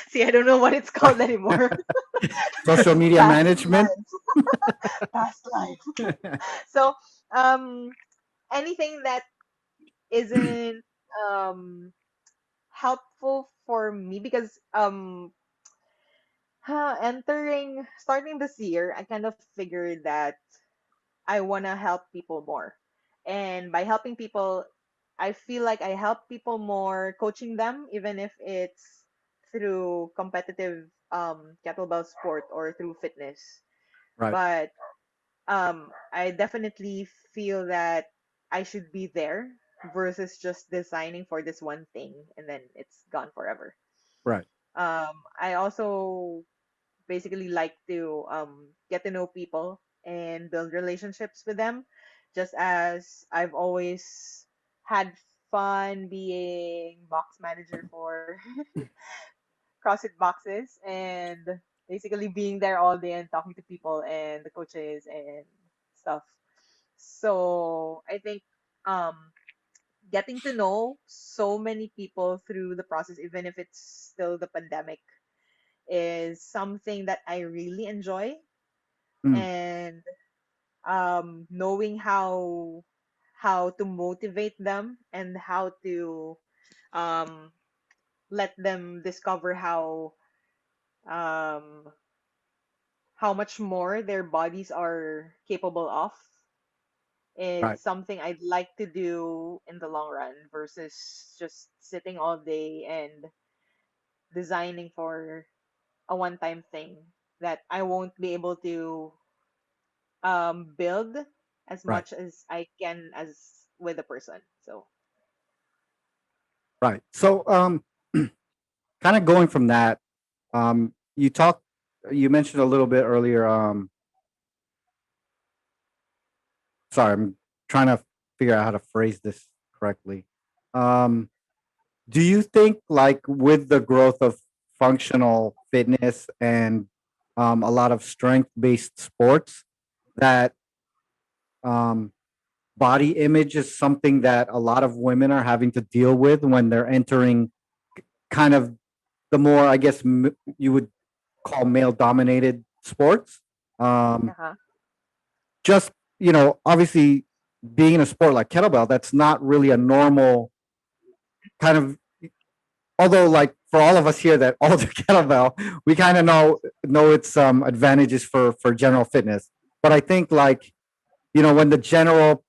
See, I don't know what it's called anymore. Social media Past management. life, past life. So, um, anything that isn't um helpful for me, because starting this year, I kind of figured that I want to help people more. And by helping people, I feel like I help people more coaching them, even if it's through competitive kettlebell sport or through fitness. Right. But I definitely feel that I should be there versus just designing for this one thing and then it's gone forever. Right. I also basically like to get to know people and build relationships with them, just as I've always had fun being box manager for CrossFit boxes, and basically being there all day and talking to people and the coaches and stuff. So I think um, getting to know so many people through the process, even if it's still the pandemic, is something that I really enjoy. Mm. And knowing how to motivate them and how to um, let them discover um, how much more their bodies are capable of. Right. It's something I'd like to do in the long run versus just sitting all day and designing for a one-time thing that I won't be able to build as Right. much as I can as with a person. So Right. So kind of going from that, you talked you mentioned a little bit earlier, sorry, I'm trying to figure out how to phrase this correctly. Um, do you think, like, with the growth of functional fitness and a lot of strength-based sports, that um, body image is something that a lot of women are having to deal with when they're entering kind of the more, I guess, you would call male-dominated sports? Um, uh-huh. just, obviously, being in a sport like kettlebell, that's not really a normal kind of, although, like, for all of us here that all do kettlebell, we kind of know its advantages for general fitness. But I think, like, when the general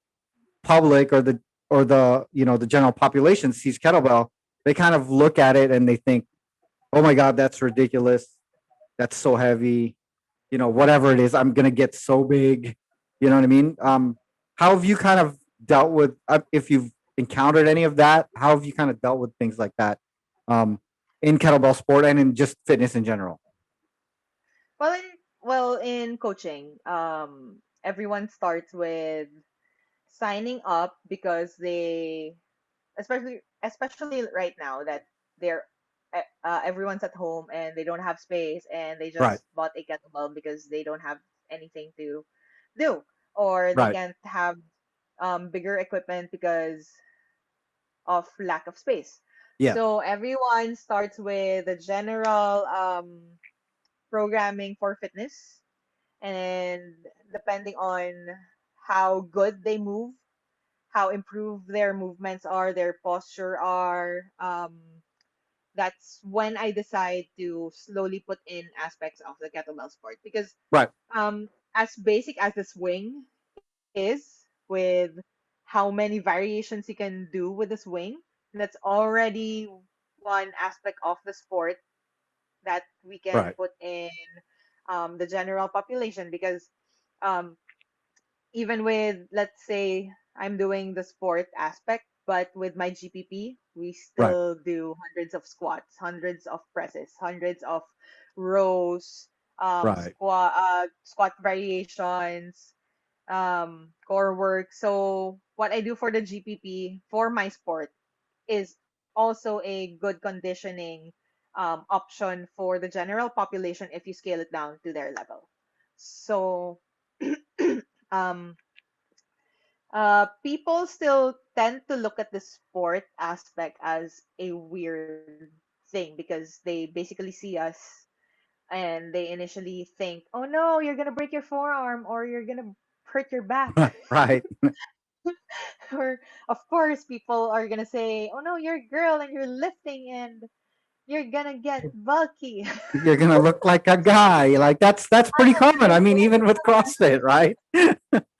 public or the or the the general population sees kettlebell, they kind of look at it and they think, oh my god, that's ridiculous, that's so heavy, whatever it is, I'm gonna get so big. You know what I mean? How have you kind of dealt with, if you've encountered any of that? How have you kind of dealt with things like that, um, in kettlebell sport and in just fitness in general? Well, in coaching, everyone starts with signing up because they, especially right now that they're everyone's at home and they don't have space and they Right, just bought a kettlebell because they don't have anything to do, or they right, can't have bigger equipment because of lack of space. yeah, So everyone starts with the general programming for fitness, and depending on how good they move, how improved their movements are, their posture are, that's when I decide to slowly put in aspects of the kettlebell sport. Because right, as basic as the swing is, with how many variations you can do with the swing, that's already one aspect of the sport that we can right, put in the general population. Because um, even with, let's say, I'm doing the sport aspect, but with my GPP, we right, still do hundreds of squats, hundreds of presses, hundreds of rows, right, squat variations, core work. So what I do for the GPP for my sport is also a good conditioning option for the general population if you scale it down to their level. So um, people still tend to look at the sport aspect as a weird thing because they basically see us and they initially think, oh no, you're gonna break your forearm or you're gonna hurt your back. right. Or, of course, people are gonna say, oh no, you're a girl and you're lifting and you're gonna get bulky. You're gonna look like a guy. Like that's pretty common. I mean, even with CrossFit, right?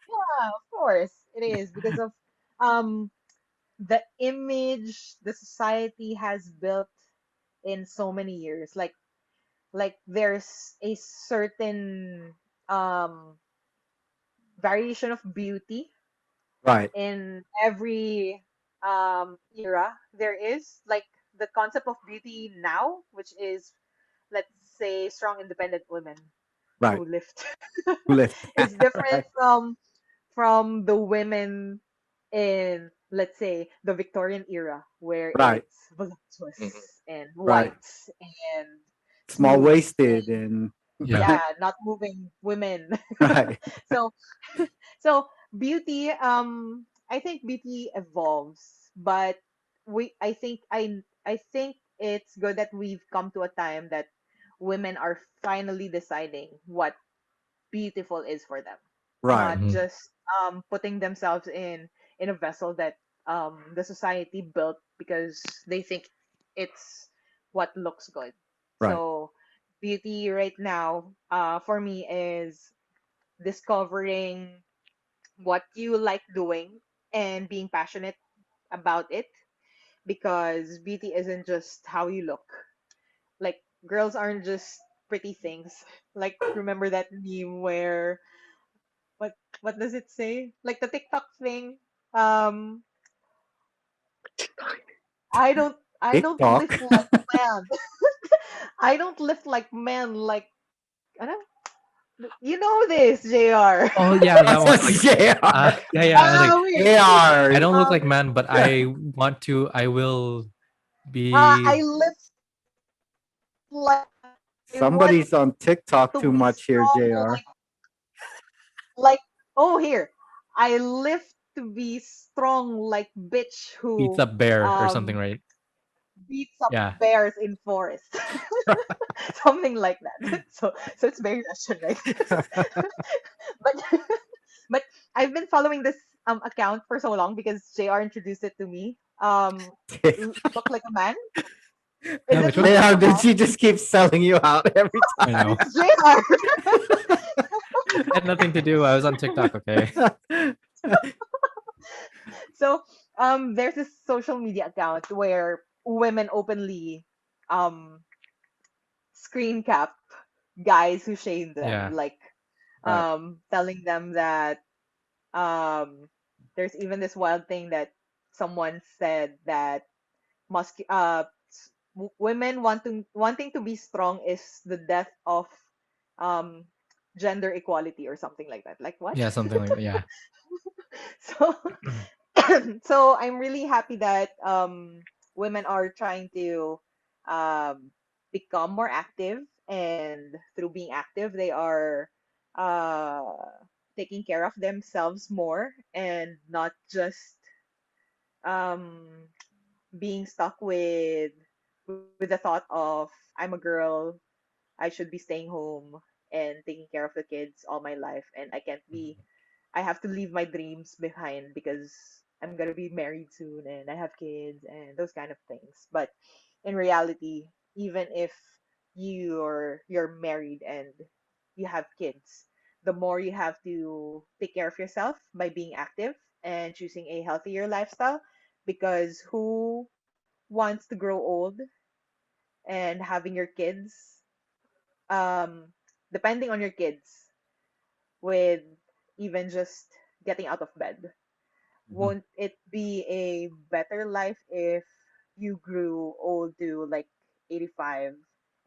Yeah, of course it is because of um the image the society has built in so many years. Like there's a certain um variation of beauty Right, in every era there is. Like the concept of beauty now, which is, let's say, strong independent women right. who lift, Who lift? is different Right, from the women in, let's say, the Victorian era, where right, it's voluptuous and right. white and Small smooth waisted and, and Yeah. right, yeah, not moving women. right, So so beauty, I think beauty evolves, but I think it's good that we've come to a time that women are finally deciding what beautiful is for them, right, not Mhm. just putting themselves in a vessel that the society built because they think it's what looks good. right, So beauty right now, for me, is discovering what you like doing and being passionate about it, because beauty isn't just how you look. Like, girls aren't just pretty things. Like, remember that meme where, what what does it say? Like the TikTok thing. Um, I don't I don't lift TikTok. like man. I don't lift like man. Like, I don't. You know this, Jr. Oh yeah, that one. JR. Yeah, yeah. I was like, Wait. I JR. don't look like Um, man, but I want to. I will I be. lift like I want Somebody's on TikTok to too be much here, strong. JR. Like, oh, here, I lift to be strong like bitch Beats who up bear or something, um right? beats up Yeah. bears in forest. Something like that. So it's very Russian, right? But but I've been following this account for so long because JR introduced it to me. Look like a man. Is Yeah, it which look one? like JR, a did man? she just keep selling you out every I know. It's JR. I had nothing to do. I was on TikTok. Okay. time? So there's this social media account where women openly um screen cap guys who shame them, Yeah. like Right. telling them that um there's even this wild thing that someone said that women wanting to be strong is the death of um gender equality or something like that. Like what? Yeah, something like that. Yeah. So so I'm really happy that women are trying to um become more active, and through being active they are uh taking care of themselves more and not just um being stuck with the thought of I'm a girl, I should be staying home and taking care of the kids all my life, and I have to leave my dreams behind because I'm gonna be married soon and I have kids and those kind of things. But in reality, even if you're married and you have kids, the more you have to take care of yourself by being active and choosing a healthier lifestyle, because who wants to grow old and having your kids um depending on your kids with even just getting out of bed? Mhm. Won't it be a better life if you grew old to like 85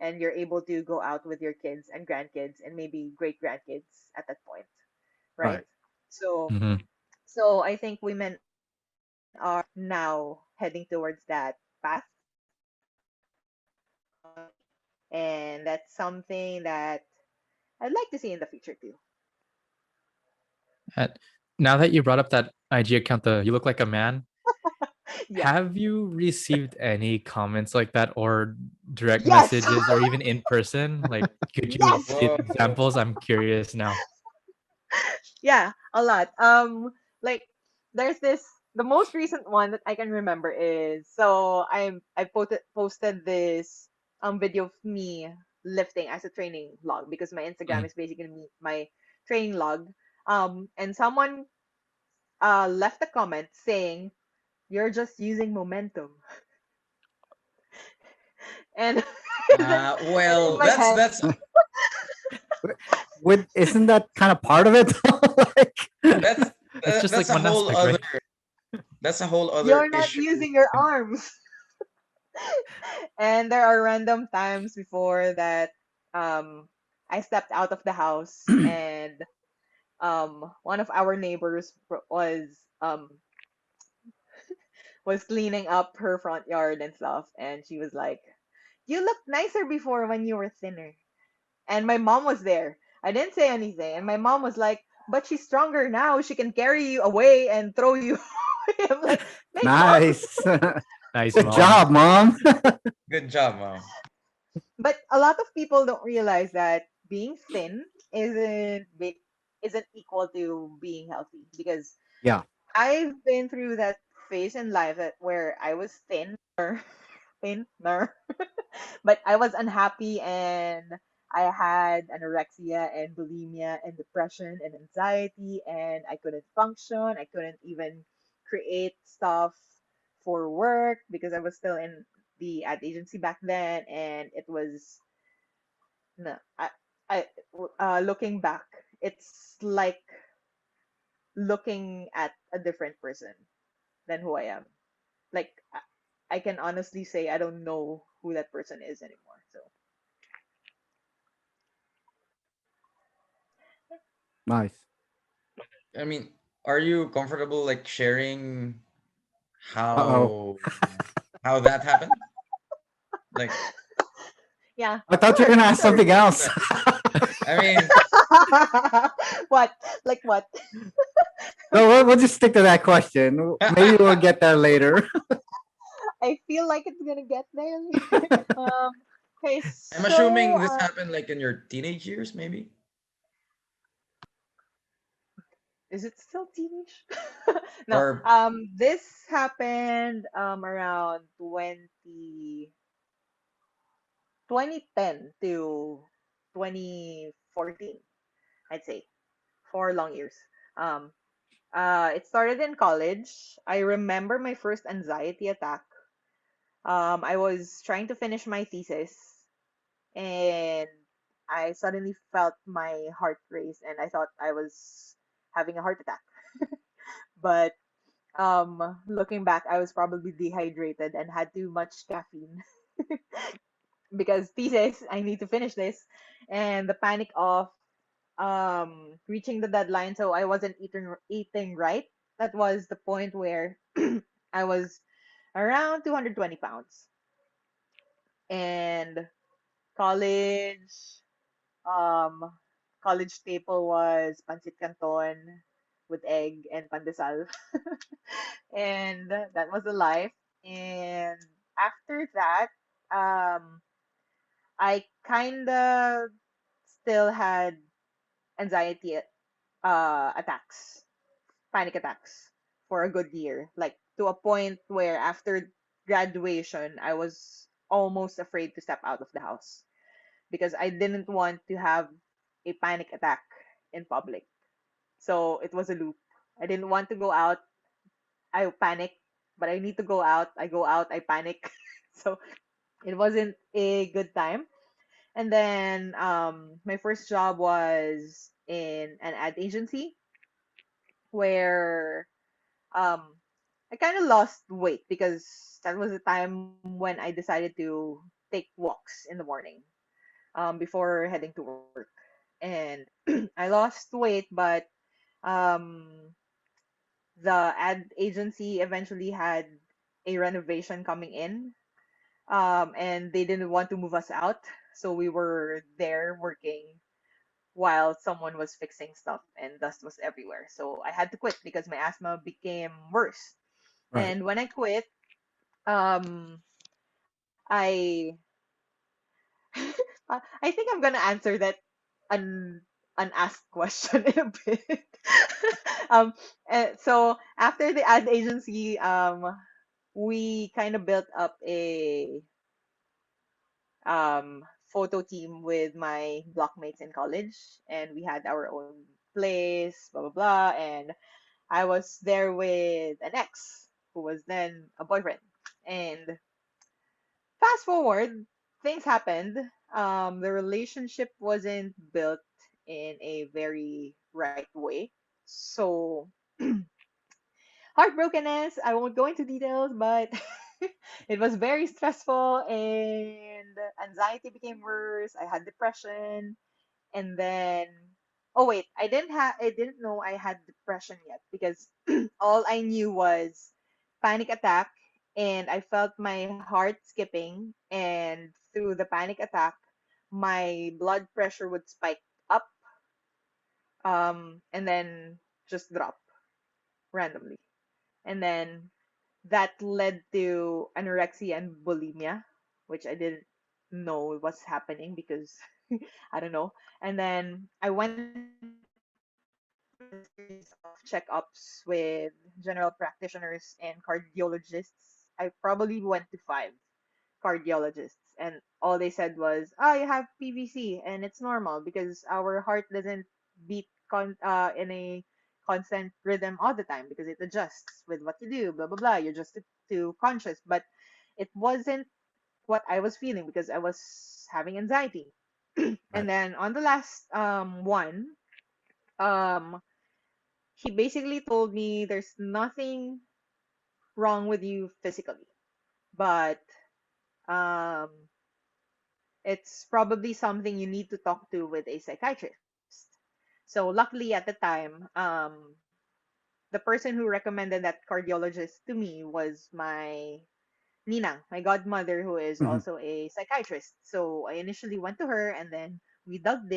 and you're able to go out with your kids and grandkids and maybe great grandkids at that point, right? Right. So Hmm. I think women are now heading towards that path, and that's something that I'd like to see in the future too. And now that you brought up that IG account, the "You look like a man," Yeah. have you received any comments like that, or direct Yes. messages, or even in person? Like, could you Yes. give Whoa. examples? I'm curious now. Yeah, a lot. Like there's this the most recent one that I can remember is, so I posted this video of me lifting as a training log because my Instagram Mhm. is basically my training log. And someone left a comment saying you're just using momentum. And and in Well, my head, that's With isn't that kind of part of it? Like, that's It's just like that's a one whole aspect, other right? you're not issue. using your arms. And there are random times before that um I stepped out of the house, and one of our neighbors was cleaning up her front yard and stuff, and she was like, "You looked nicer before when you were thinner." And my mom was there. I didn't say anything, and my mom was like, "But she's stronger now. She can carry you away and throw you." I'm like, "Thanks, mom." nice. Nice, Good mom. job, mom. Good job, mom. But a lot of people don't realize that being thin isn't equal to being healthy, because Yeah. I've been through that phase in life where I was thinner, but I was unhappy, and I had anorexia and bulimia and depression and anxiety, and I couldn't function. I couldn't even create stuff for work because I was still in the ad agency back then, and it was no, I, looking back, it's like looking at a different person than who I am. Like I can honestly say I don't know who that person is anymore. So Nice. I mean, are you comfortable like sharing Uh-oh. how how that happened? Like, yeah, I thought you were sure, gonna ask sure. something else. I mean, What? Like what? No, we'll just stick to that question. Maybe we'll get there later. I feel like it's gonna get there. um. Okay, I'm so assuming this happened like in your teenage years, maybe? is it still teenage? No. Or This happened around 2010 to 2014, I'd say, 4 long years. Um, It started in college. I remember my first anxiety attack. I was trying to finish my thesis, and I suddenly felt my heart race, and I thought I was having a heart attack. But looking back, I was probably dehydrated and had too much caffeine because thesis, I need to finish this, and the panic of reaching the deadline, so I wasn't eating right. That was the point where I was around 220 pounds. And college, um, college staple was pancit canton with egg and pandesal. And that was the life. And after that, um, I kind of still had anxiety attacks, panic attacks for a good year, like to a point where after graduation, I was almost afraid to step out of the house because I didn't want to have a panic attack in public. So it was a loop. I didn't want to go out. I panic, but I need to go out. I go out. I panic. So it wasn't a good time. And then my first job was in an ad agency where um, I kind of lost weight because that was the time when I decided to take walks in the morning before heading to work. And I lost weight, but um, the ad agency eventually had a renovation coming in, and they didn't want to move us out. So we were there working while someone was fixing stuff, and dust was everywhere. So I had to quit because my asthma became worse. Right. And when I quit, um, I I think I'm gonna answer that un unasked question in a bit. um, so after the ad agency, we kind of built up a photo team with my blockmates in college, and we had our own place, blah blah blah, and I was there with an ex who was then a boyfriend, and fast forward, things happened. The relationship wasn't built in a very right way. So, heartbrokenness, I won't go into details, but it was very stressful and anxiety became worse. I had depression. And then, oh wait, I didn't know I had depression yet because all I knew was panic attack, and I felt my heart skipping, and through the panic attack my blood pressure would spike up, and then just drop randomly, and then that led to anorexia and bulimia, which I didn't know was happening because I don't know. And then I went through a series of checkups with general practitioners and cardiologists. I probably went to 5 cardiologists, and all they said was, "Oh, you have PVC, and it's normal because our heart doesn't beat in a constant rhythm all the time because it adjusts with what you do, blah blah blah. You're just too conscious." But it wasn't what I was feeling because I was having anxiety. And Right. then on the last one, um, he basically told me there's nothing wrong with you physically, but um, it's probably something you need to talk to with a psychiatrist. So luckily at the time, the person who recommended that cardiologist to me was my Ninang, my godmother, who is Hmm. also a psychiatrist. So I initially went to her, and then we dug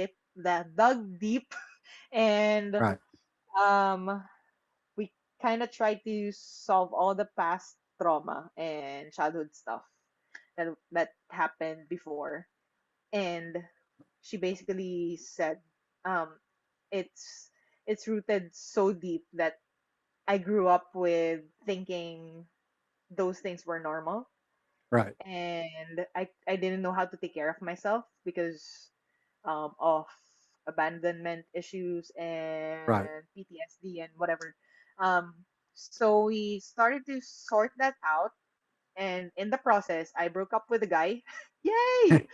deep, and Right. um, we kind of tried to solve all the past trauma and childhood stuff that happened before. And she basically said, um, it's it's rooted so deep that I grew up with thinking those things were normal, Right. and I didn't know how to take care of myself because of abandonment issues Right. and PTSD and whatever. Um, so we started to sort that out, and in the process, I broke up with a guy. Yay!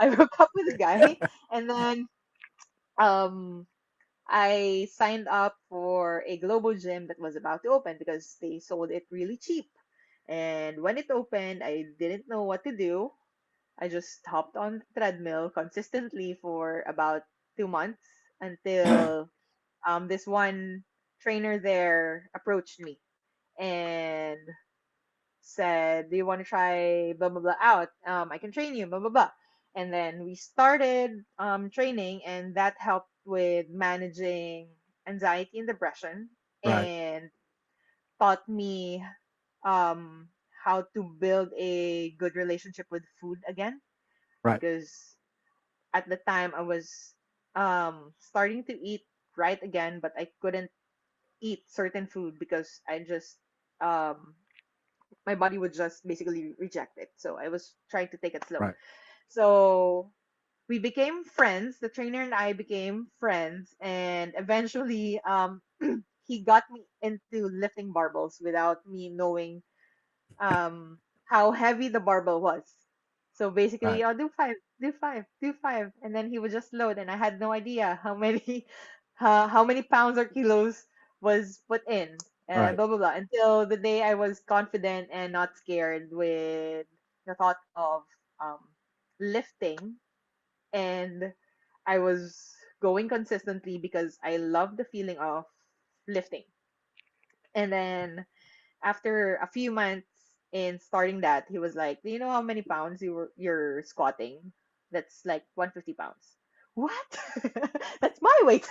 I broke up with a guy, and then um, I signed up for a global gym that was about to open because they sold it really cheap. And when it opened, I didn't know what to do. I just hopped on the treadmill consistently for about 2 months until this one trainer there approached me and said, "Do you want to try blah blah blah out? I can train you, blah blah blah." And then we started training, and that helped with managing anxiety and depression, Right. and taught me um, how to build a good relationship with food again. Right. Because at the time I was starting to eat right again, but I couldn't eat certain food because I just um, my body would just basically reject it. So I was trying to take it slow. Right. So we became friends. The trainer and I became friends, and eventually, he got me into lifting barbells without me knowing how heavy the barbell was. So basically, Right. I'll do five, do five, do five, and then he would just load, and I had no idea how many, how many pounds or kilos was put in, Right. blah blah blah. Until the day I was confident and not scared with the thought of um, lifting, and I was going consistently because I love the feeling of lifting. And then after a few months in starting that, he was like, "Do you know how many pounds you're squatting? That's like 150 pounds." What? That's my weight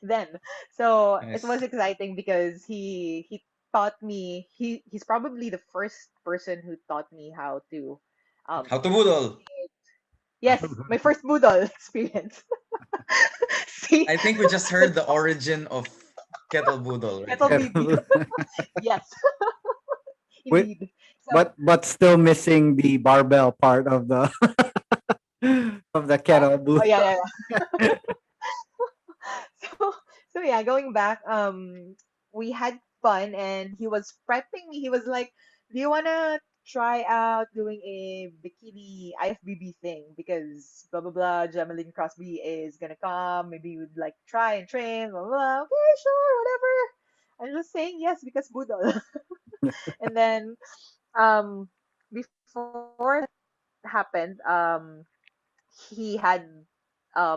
then. So it was Nice. exciting because he taught me. He's probably the first person who taught me how to How to lift. boodle? Yes, my first Moodle experience. See, I think we just heard the origin of kettle boodle right kettle here. baby. Yes, With, indeed. So, but still missing the barbell part of the of the oh, kettlebell. oh yeah, yeah, yeah. So, so yeah, going back, we had fun, and he was prepping me. He was like, "Do you wanna try out doing a bikini IFBB thing? Because blah blah blah, Jameline Crosby is gonna come. Maybe you'd like try and train. Blah blah. Blah. Okay, sure, whatever." I'm just saying yes because Budol. And then before happened, he had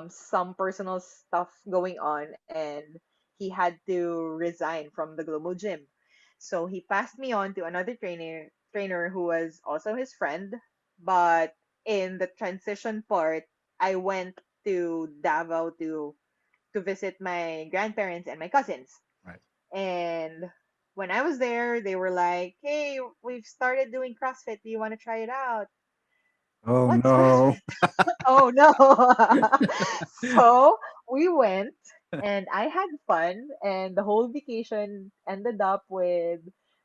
some personal stuff going on, and he had to resign from the global gym. So he passed me on to another trainer who was also his friend. But in the transition part, I went to Davao to visit my grandparents and my cousins. Right. And when I was there, they were like, "Hey, we've started doing CrossFit. Do you want to try it out?" Oh What's no. CrossFit? Oh no. So we went, and I had fun, and the whole vacation ended up with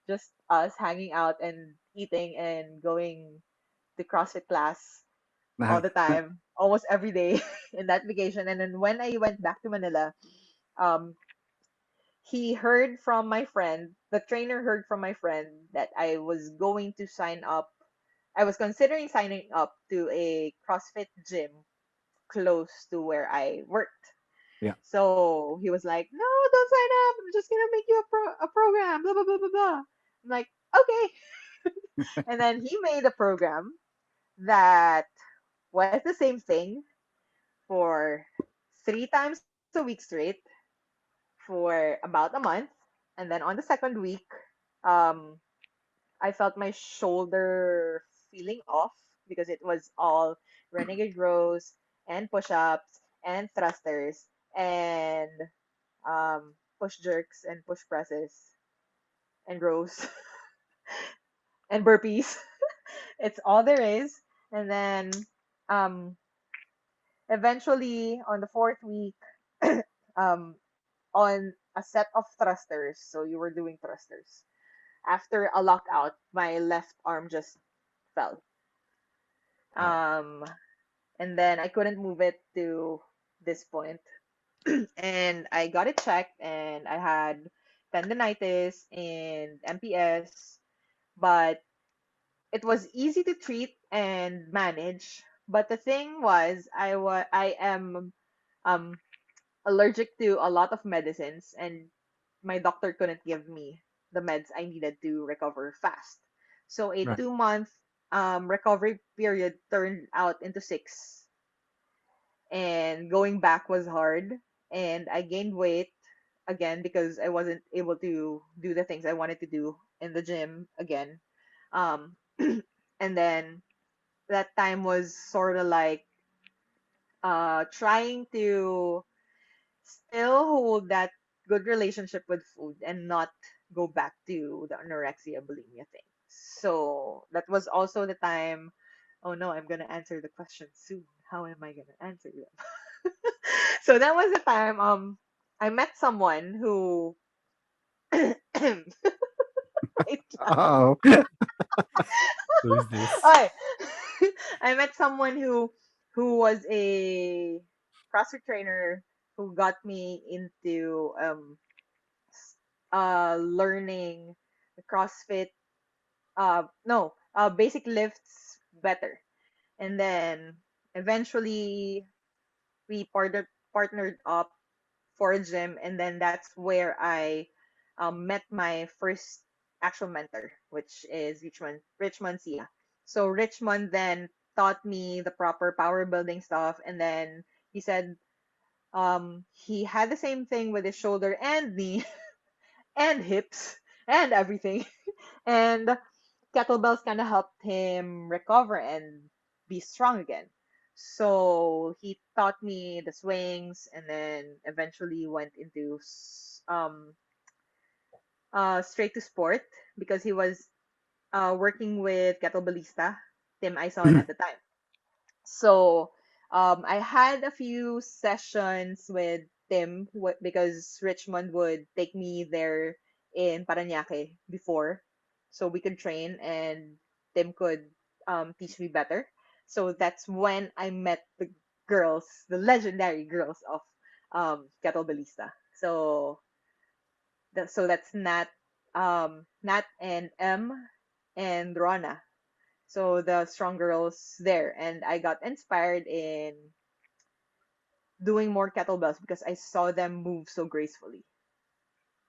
just us hanging out and eating and going to CrossFit class all Nice. the time, almost every day in that vacation. And then when I went back to Manila, um, he heard from my friend, the trainer heard from my friend that I was going to sign up. I was considering signing up to a CrossFit gym close to where I worked. Yeah. So he was like, "No, don't sign up. I'm just gonna make you a program." Blah blah blah blah blah. I'm like, "Okay." And then he made a program that was the same thing for 3 times a week straight for about a month, and then on the second week, um, I felt my shoulder feeling off because it was all renegade rows and push-ups and thrusters and push jerks and push presses and rows and burpees. It's all there is. And then um, eventually on the fourth week, um, on a set of thrusters, so you were doing thrusters. After a lockout, my left arm just fell. Wow. Um, and then I couldn't move it to this point. And I got it checked, and I had tendonitis and MPS, but it was easy to treat and manage. But the thing was, I am um allergic to a lot of medicines, and my doctor couldn't give me the meds I needed to recover fast. So a Right. 2 month recovery period turned out into 6, and going back was hard. And I gained weight again because I wasn't able to do the things I wanted to do in the gym again. Um, and then that time was sort of like trying to still hold that good relationship with food and not go back to the anorexia bulimia thing. So that was also the time. Oh no, I'm gonna answer the question soon. How am I gonna answer them? So that was the time I met someone who Oh. Who's this? okay. I met someone who was a CrossFit trainer who got me into learning the CrossFit no basic lifts better, and then eventually we partnered up for a gym, and then that's where I met my first actual mentor, which is Richmond Sia. So Richmond then taught me the proper power building stuff, and then he said he had the same thing with his shoulder and knee and hips and everything. And kettlebells kind of helped him recover and be strong again. So he taught me the swings, and then eventually went into straight to sport because he was working with Kettlebellista, Tim Ison at the time. So I had a few sessions with Tim because Richmond would take me there in Paranaque before, so we could train and Tim could teach me better. So that's when I met the girls, the legendary girls of Kettlebellista. So that's Nat and M and Rona, so the strong girls there, and I got inspired in doing more kettlebells because I saw them move so gracefully,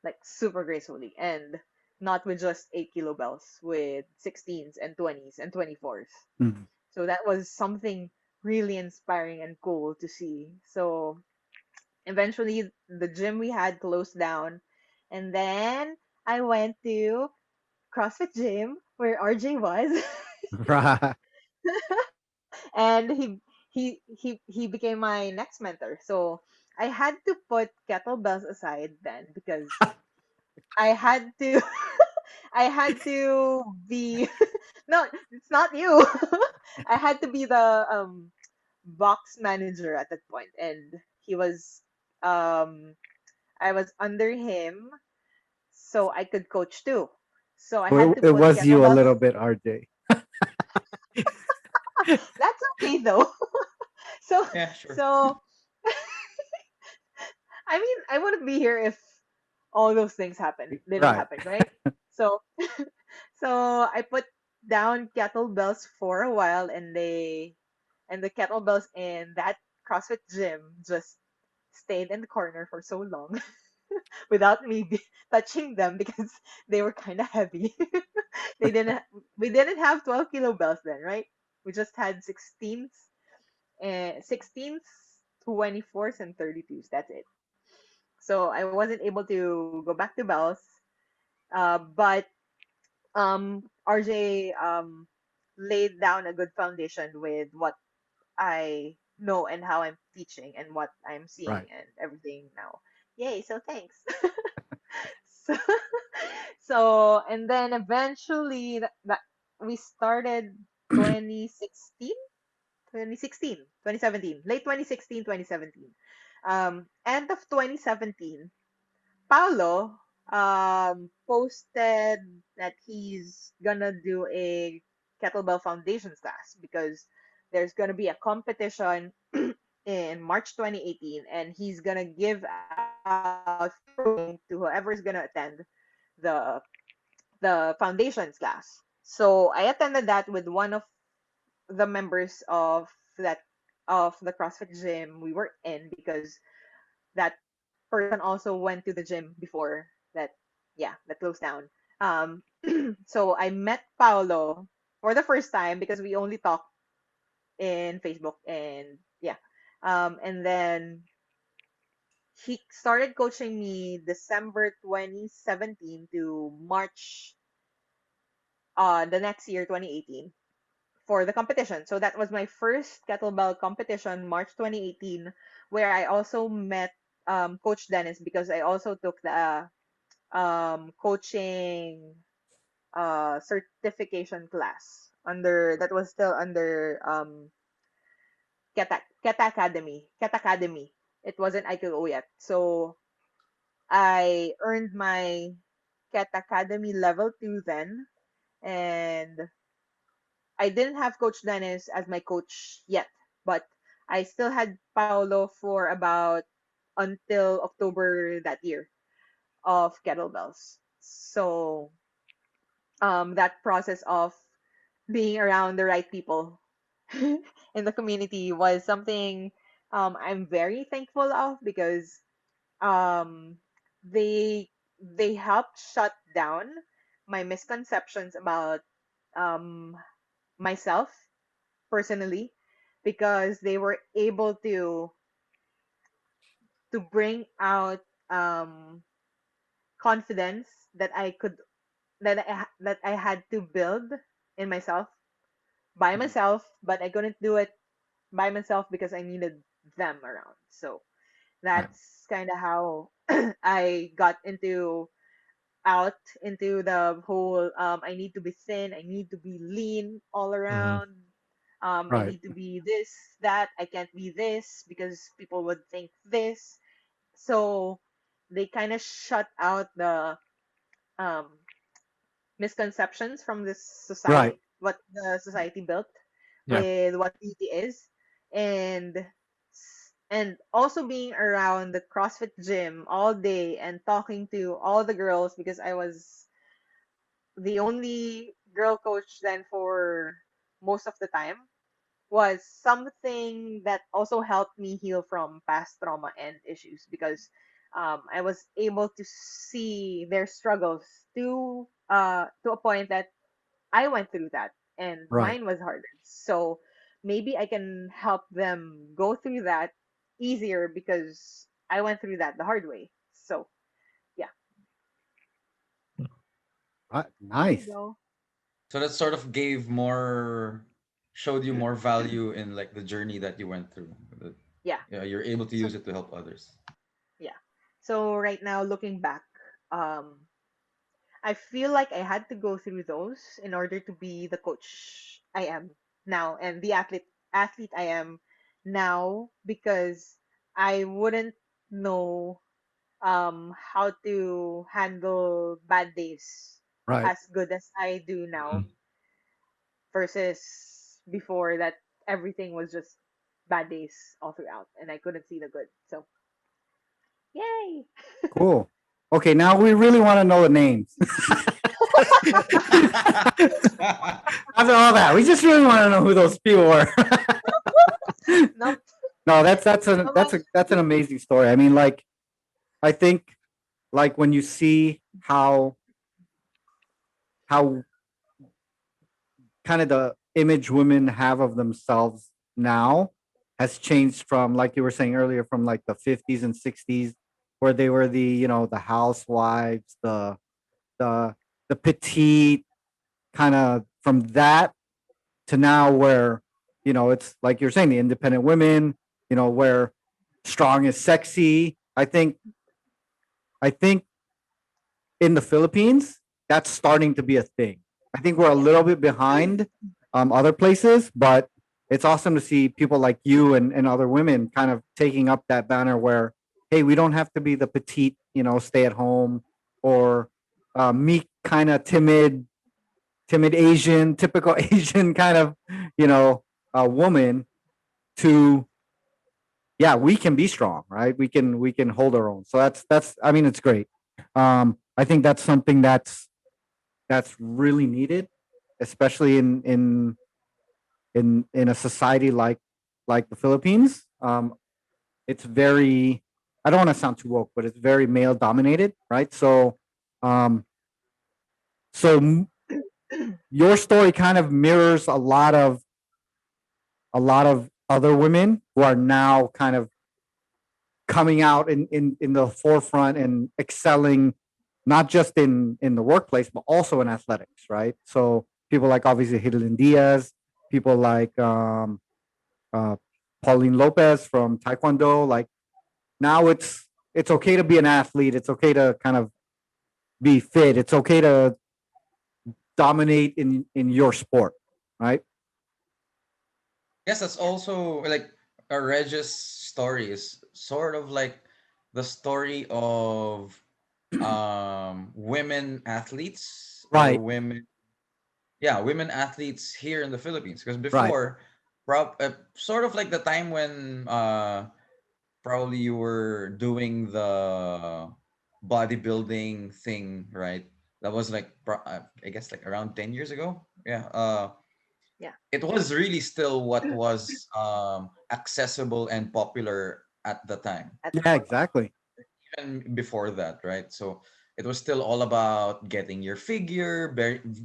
like super gracefully, and not with just 8 kilo bells, with 16s and 20s and 24s. Mhm. So that was something really inspiring and cool to see. So eventually the gym we had closed down, and then I went to CrossFit gym where RJ was. Right. And he became my next mentor. So I had to put kettlebells aside then because I had to I had to be no, it's not you. I had to be the box manager at that point, and he was um I was under him, so I could coach too. So I So had to it put was you a kettlebells. little bit, RJ. That's okay though. So Yeah, sure. so I mean, I wouldn't be here if all those things didn't Right. happen, right? So, so I put down kettlebells for a while, and the kettlebells in that CrossFit gym just stayed in the corner for so long without me touching them because they were kind of heavy. they didn't. We didn't have 12 kilo bells then, right? We just had 16s, 24s, and 32s. That's it. So I wasn't able to go back to bells. But RJ laid down a good foundation with what I know and how I'm teaching and what I'm seeing Right. and everything now. Yay! So thanks. so, so and then eventually that we started 2016, 2016, 2017, late 2016, 2017. End of 2017, Paulo posted that he's gonna do a kettlebell foundations class because there's gonna be a competition in March 2018, and he's gonna give out free to whoever's gonna attend the foundations class. So I attended that with one of the members of that of the CrossFit gym we were in, because that person also went to the gym before that, yeah, that closed down. Um, so I met Paolo for the first time because we only talked in Facebook, and yeah. And then he started coaching me December 2017 to March the next year, 2018, for the competition. So that was my first kettlebell competition, March 2018, where I also met Coach Dennis, because I also took the coaching certification class under that was still under Ket Academy. It wasn't IQO yet. So I earned my Ket Academy level 2 then, and I didn't have Coach Dennis as my coach yet, but I still had Paolo for about until October that year of kettlebells. So that process of being around the right people in the community was something I'm very thankful of, because um, they they helped shut down my misconceptions about um, myself personally, because they were able to bring out confidence that that I had to build in myself by Mhm. myself, but I couldn't do it by myself because I needed them around. So Right. that's kind of how I got out into the whole I need to be thin, I need to be lean all Mhm. around. I Right. need to be this, that, I can't be this because people would think this. So they kind of shut out the um, misconceptions from this Right. society, what the society built Yeah. with what beauty is, and also being around the CrossFit gym all day and talking to all the girls, because I was the only girl coach then for most of the time, was something that also helped me heal from past trauma and issues, because I was able to see their struggles to a point that I went through that and Right. mine was harder. So maybe I can help them go through that easier because I went through that the hard way. So yeah, Right. there you Nice. go. So that sort of showed you more value in like the journey that you went through. That, Yeah. yeah, you're able to So use it to help others. yeah. So right now looking back, um I feel like I had to go through those in order to be the coach I am now, and the athlete I am now, because I wouldn't know how to handle bad days Right. as good as I do now, Mhm. versus before that everything was just bad days all throughout and I couldn't see the good. So yay. Cool. Okay, now we really want to know the names. After all that, we just really want to know who those people were. Nope. No, that's an amazing story. I mean, like, I think, like, when you see how kind of the image women have of themselves now has changed from, like you were saying earlier, from like the 50s and 60s, where they were the housewives, the the petite, kind of, from that to now, where it's like you're saying, the independent women, where strong is sexy. I think in the Philippines, that's starting to be a thing. I think we're a Yeah. little bit behind other places, but it's awesome to see people like you and other women kind of taking up that banner where, hey, we don't have to be the petite, stay at home, or meek, kind of timid Asian, typical Asian kind of, woman, to, yeah, we can be strong, right? We can hold our own. So that's I mean, it's great. I think that's something that's really needed, especially in a society like the Philippines. It's very, I don't want to sound too woke, but it's very male dominated, right? Um, so your story kind of mirrors a lot of other women who are now kind of coming out in the forefront and excelling, not just in the workplace but also in athletics, right? So people like obviously Hidden Diaz, people like uh, Pauline Lopez from Taekwondo. Like now it's okay to be an athlete. It's okay to kind of be fit. It's okay to dominate in your sport, right? Yes, that's also like a Regis story is sort of like the story of women athletes or Right, women, yeah, women athletes here in the Philippines, because right, before sort of like the time when probably you were doing the bodybuilding thing, right? That was like I guess like around 10 years ago. Yeah. Yeah. It was really still what was accessible and popular at the time, At the yeah, point. exactly, even before that, right? So it was still all about getting your figure,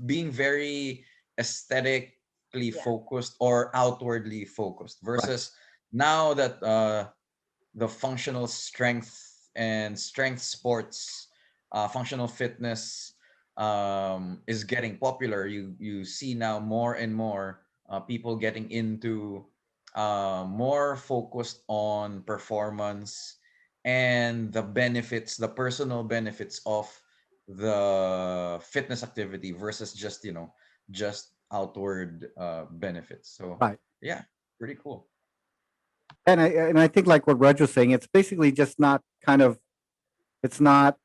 being very aesthetically Yeah. focused or outwardly focused, right, versus now that the functional strength and strength sports, functional fitness is getting popular. You see now more and more people getting into more focused on performance and the benefits, the personal benefits of the fitness activity versus just just outward benefits. So right. yeah, pretty cool. And I think like what Reg was saying, it's basically just not kind of, it's not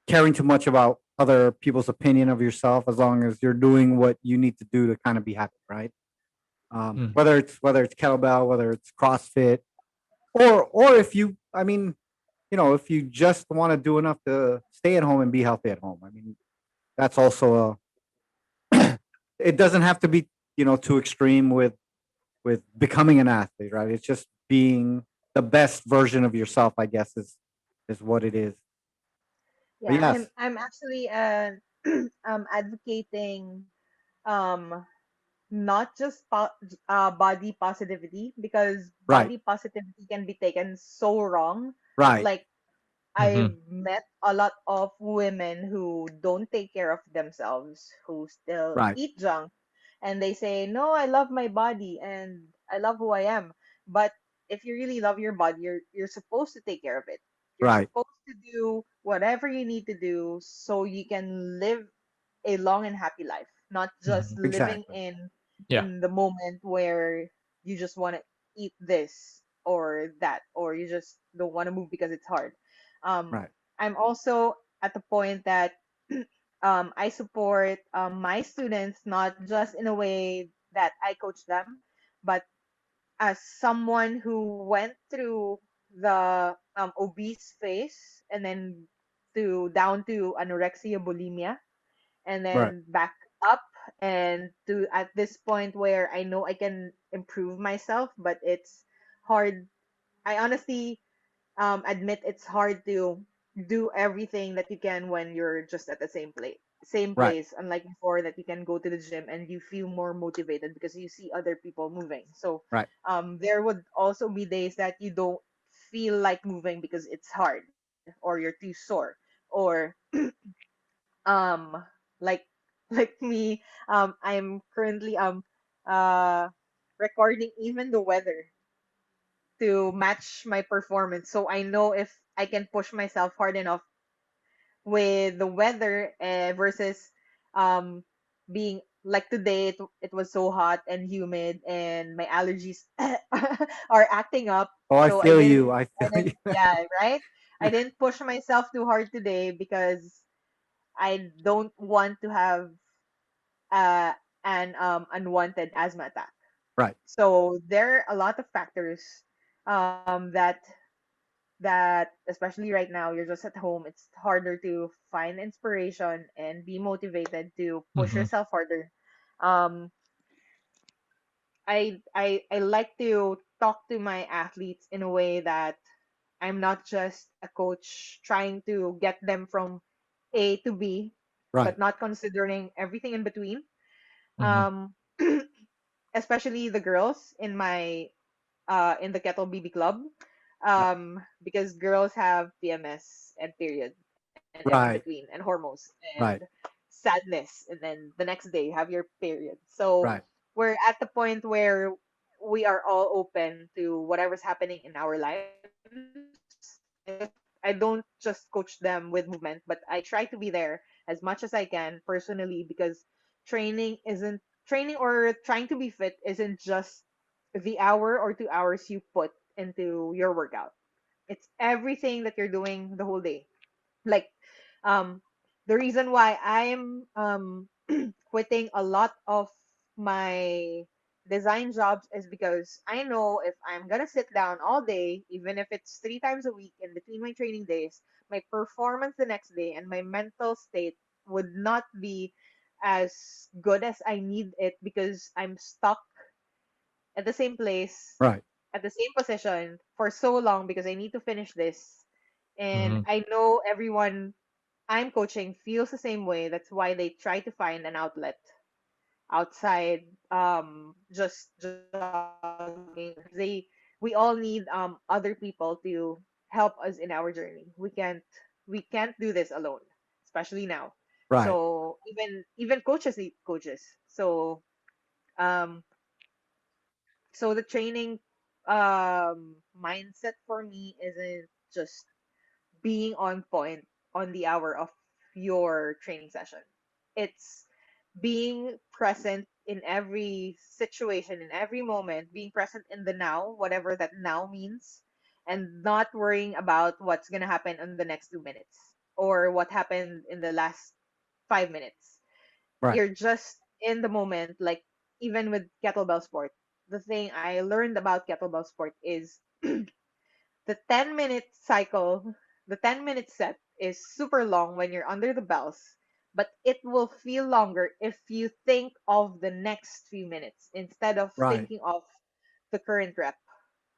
caring too much about other people's opinion of yourself as long as you're doing what you need to do to kind of be happy, right? Mm. Whether it's kettlebell, whether it's CrossFit, or if you, I mean, if you just want to do enough to stay at home and be healthy at home, I mean, that's also a. It doesn't have to be too extreme with becoming an athlete, right? It's just being the best version of yourself, I guess, is what it is. But Yeah, I'm yes, I'm actually advocating um not just body positivity, because right, body positivity can be taken so wrong. right, Like, Mm-hmm. I've met a lot of women who don't take care of themselves, who still right, eat junk, and they say, "No, I love my body and I love who I am." But if you really love your body, you're supposed to take care of it. You're right, supposed to do whatever you need to do so you can live a long and happy life, not Mm-hmm. just living exactly, Yeah. in the moment where you just want to eat this or that, or you just don't want to move because it's hard. um right, I'm also at the point that I support my students, not just in a way that I coach them, but as someone who went through the obese phase, and then to down to anorexia bulimia, and right, then back up, and to at this point where I know I can improve myself, but it's hard. I honestly admit it's hard to do everything that you can when you're just at the right, same place, unlike before, that you can go to the gym and you feel more motivated because you see other people moving. So right, there would also be days that you don't feel like moving because it's hard, or you're too sore, or um like like me, I'm currently uh recording even the weather to match my performance, so I know if I can push myself hard enough with the weather, versus um being like today. It was so hot and humid and my allergies are acting up, oh, I so I feel didn't you, I I feel you. didn't yeah, right, I didn't push myself too hard today because I don't want to have uh, an unwanted asthma attack. Right, So there are a lot of factors that especially right now, you're just at home, it's harder to find inspiration and be motivated to push Mm-hmm. yourself harder. um I like to talk to my athletes in a way that I'm not just a coach trying to get them from A to B, Right. but not considering everything in between. Mm-hmm. Um, especially the girls in the Kettle BB club, Right. because girls have PMS and period and everything in Right. between and hormones and Right. sadness, and then the next day you have your period. So Right. we're at the point where we are all open to whatever's happening in our lives. I don't just coach them with movement, but I try to be there as much as I can personally, because training or trying to be fit isn't just the hour or 2 hours you put into your workout. It's everything that you're doing the whole day. Like, um the reason why I'm quitting a lot of my design jobs is because I know if I'm gonna sit down all day, even if it's 3 times a week in between my training days, my performance the next day and my mental state would not be as good as I need it, because I'm stuck at the same place, Right. at the same position for so long because I need to finish this. And Mm-hmm. I know everyone I'm coaching feels the same way. That's why they try to find an outlet outside just jogging, because we all need other people to help us in our journey. We can't do this alone, especially now. Right. So even coaches need coaches. So um the training mindset for me isn't just being on point on the hour of your training session. It's being present in every situation, in every moment, being present in the now, whatever that now means, and not worrying about what's going to happen in the next 2 minutes or what happened in the last 5 minutes. Right. You're just in the moment, like even with kettlebell sport. The thing I learned about kettlebell sport is the 10-minute cycle, the 10-minute set is super long when you're under the bells, but it will feel longer if you think of the next few minutes instead of Right. thinking of the current rep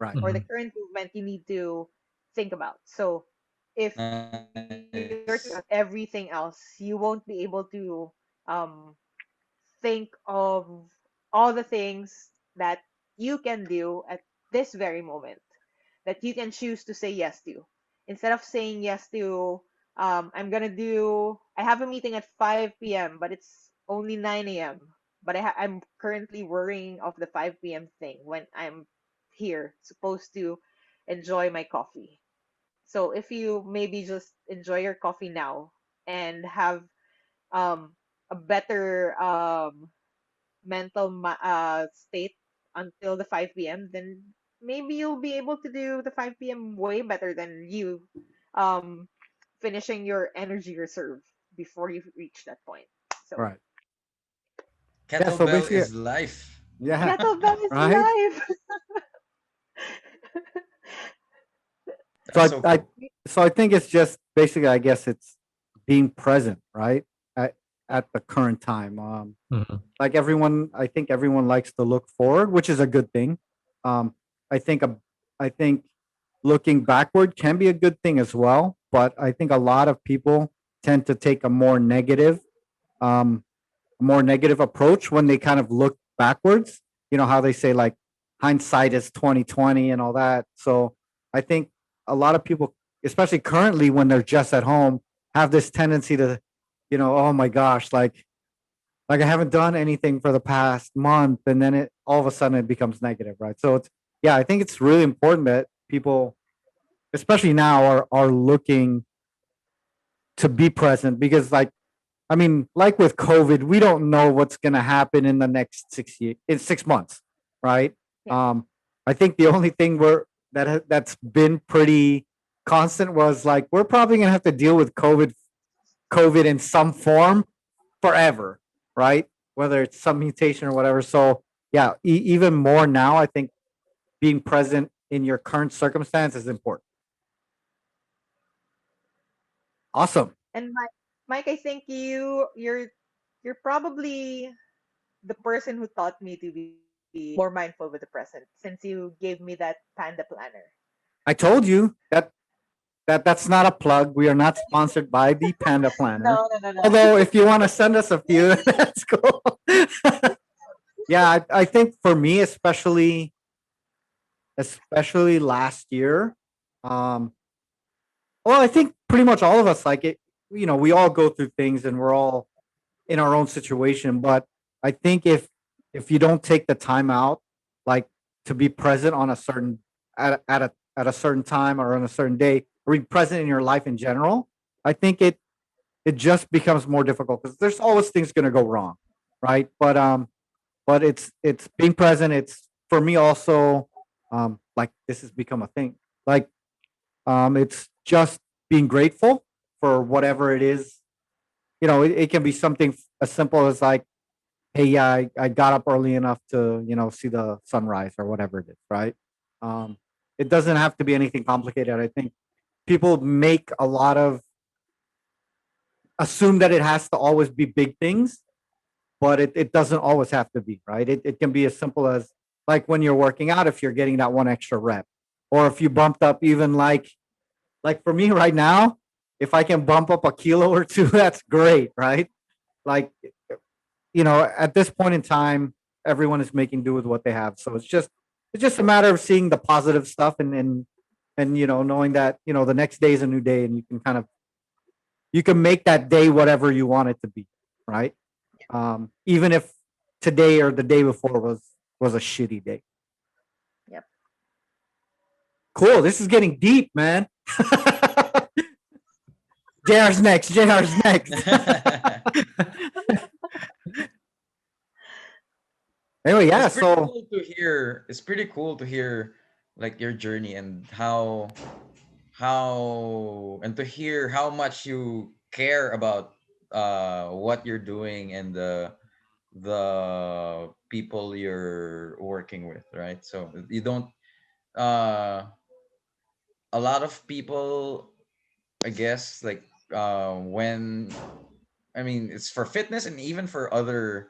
Right. or the Mm-hmm. current movement you need to think about. So if you're to think about Nice. everything else, you won't be able to um, think of all the things that you can do at this very moment, that you can choose to say yes to, instead of saying yes to I have a meeting at 5 p.m., but it's only 9 a.m., but I'm currently worrying of the 5 p.m. thing when I'm here supposed to enjoy my coffee. So if you maybe just enjoy your coffee now and have um a better state until the 5 p.m., then maybe you'll be able to do the 5 p.m. way better than you um, finishing your energy reserve before you reach that point. So, Right. Yeah. So Kettlebell basically, is life. yeah. kettlebell is Right. life. So That's so cool. I think it's just basically, I guess it's being present, right? At the current time. Mm-hmm. Like everyone, I think everyone likes to look forward, which is a good thing. Um, I think I think looking backward can be a good thing as well, but I think a lot of people tend to take um, a more negative approach when they kind of look backwards. You know how they say like hindsight is 2020 and all that. So I think a lot of people, especially currently when they're just at home, have this tendency to, oh my gosh, like I haven't done anything for the past month, and then it all of a sudden it becomes negative, right? So it's yeah, I think it's really important that people, especially now, are looking to be present because, like, I mean, like with COVID, we don't know what's going to happen in the next 6 years, in 6 months, right? Yeah. Um, I think the only thing that's been pretty constant was like we're probably going to have to deal with COVID in some form forever, right? Whether it's some mutation or whatever. So yeah, even more now, I think being present in your current circumstance is important. Awesome. And Mike, I think you're probably the person who taught me to be more mindful with the present since you gave me that panda planner. I told you that's not a plug. We are not sponsored by the Panda Planner. No, no, no, no. Although if you want to send us a few, that's cool. Yeah, I think for me, especially last year, um, well, I think pretty much all of us like it. We all go through things, and we're all in our own situation. But I think if you don't take the time out, like to be present on a certain at a certain time or on a certain day, or be present in your life in general, I think it just becomes more difficult because there's always things going to go wrong, right? But it's being present. It's for me also, like this has become a thing. Like it's just being grateful for whatever it is. It can be something as simple as like, hey, yeah, I got up early enough to see the sunrise or whatever it is, right? Um, it doesn't have to be anything complicated. I think people make a lot of assume that it has to always be big things, but it doesn't always have to be, right? It can be as simple as like when you're working out, if you're getting that one extra rep, or if you bumped up even like for me right now, if I can bump up a kilo or two, that's great, right? Like, at this point in time, everyone is making do with what they have. So it's just a matter of seeing the positive stuff and knowing that, the next day is a new day and you can make that day whatever you want it to be, right? Even if today or the day before was a shitty day. Yep. Cool. This is getting deep, man. JR's next. JR's next. Anyway, yeah. It's pretty So cool to hear. It's pretty cool to hear like your journey and how and to hear how much you care about what you're doing and the people you're working with, right? So you don't uh a lot of people, I guess, like when I mean it's for fitness and even for other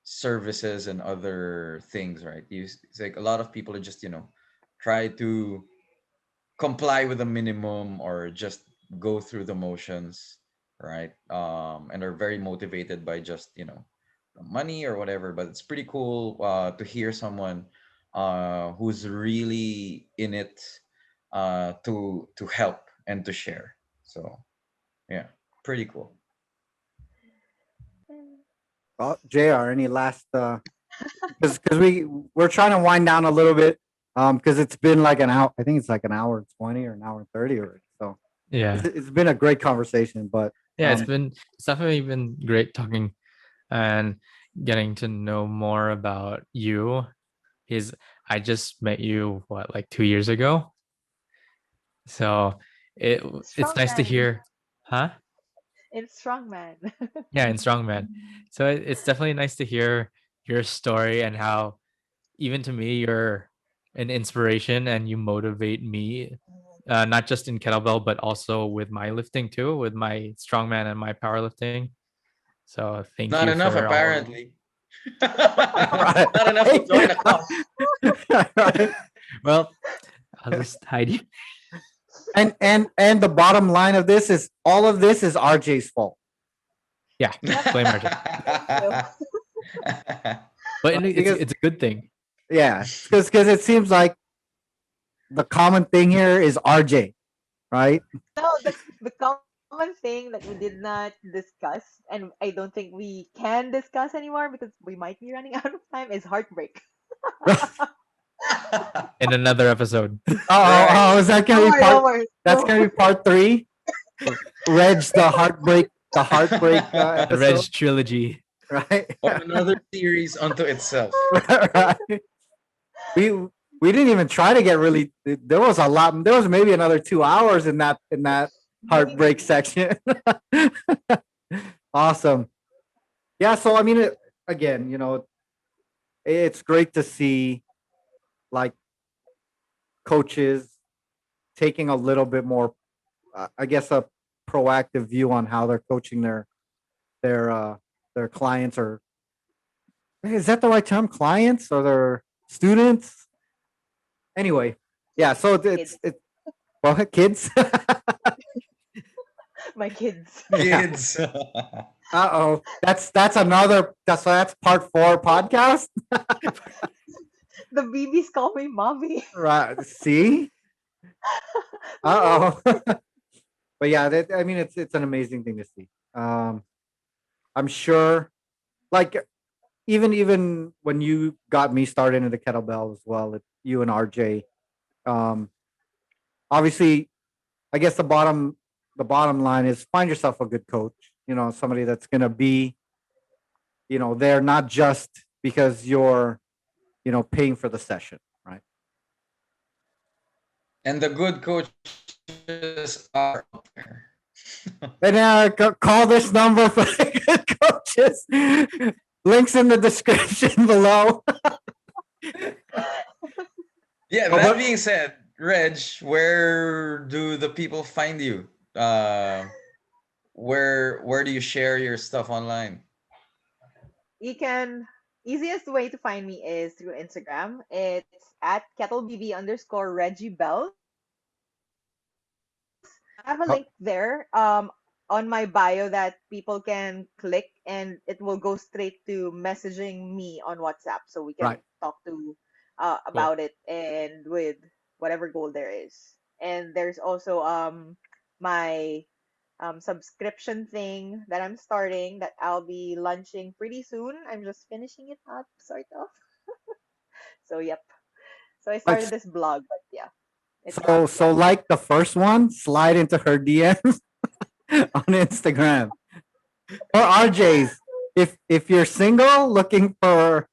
services and other things, right? It's like a lot of people are just, try to comply with the minimum or just go through the motions, right? And are very motivated by just, money or whatever. But it's pretty cool to hear someone who's really in it to help and to share. So yeah, pretty cool. JR, any last because we're trying to wind down a little bit because it's been like an hour. I think it's like an hour and 20 or an hour and 30 already. So Yeah. it's been a great conversation, but Yeah, um, it's definitely been great talking and getting to know more about you. Is I just met you like 2 years ago, so it's nice to Strongman. hear, huh? It's strongman. Yeah, in strongman. So it's definitely nice to hear your story and how even to me you're an inspiration and you motivate me, not just in kettlebell but also with my lifting too, with my strongman and my powerlifting. So thank Not you enough, for all. apparently. right, Not enough to join a club. right. Well, I'll just hide you. And the bottom line of this is all of this is RJ's fault. Yeah, blame RJ. But Right? it's Because it's a good thing. yeah, because it seems like the common thing here is RJ, right? No, the common thing that we did not discuss, and I don't think we can discuss anymore because we might be running out of time, is heartbreak. In another episode. Right. Is that Don't gonna be worry, don't worry. That's gonna be part 3. Reg the heartbreak The Reg episode, trilogy. right? Or another series unto itself. Right. We we didn't even try to get really. There was a lot. There was maybe another 2 hours in that heartbreak section. Awesome. Yeah. So I mean, again, it's great to see like coaches taking a little bit more, I guess, a proactive view on how they're coaching their clients, or is that the right term? Clients or their students? Anyway, yeah. So it's well, kids. My kids. Kids. Uh-oh. That's another that's part 4 podcast. The babies call me mommy. Right. See? Uh-oh. But yeah, I mean it's an amazing thing to see. I'm sure like even when you got me started into kettlebell as well, you and RJ, obviously I guess the bottom line is find yourself a good coach, somebody that's going to be, there not just because you're, paying for the session, right? And the good coaches are out there. And call this number for the good coaches. Links in the description below. Yeah, Oh, that but- being said, Reg, where do the people find you? Where do you share your stuff online? Easiest way to find me is through Instagram. It's at kettlebb_Reggie I have a Oh. link there on my bio that people can click, and it will go straight to messaging me on WhatsApp, so we can Right. talk to about it and with whatever goal there is. And there's also my subscription thing that I'm starting that I'll be launching pretty soon. I'm just finishing it up, sort of. So yep. So I started this blog, but yeah. It's So like the first one, slide into her DMs on Instagram. Or RJ's. If you're single looking for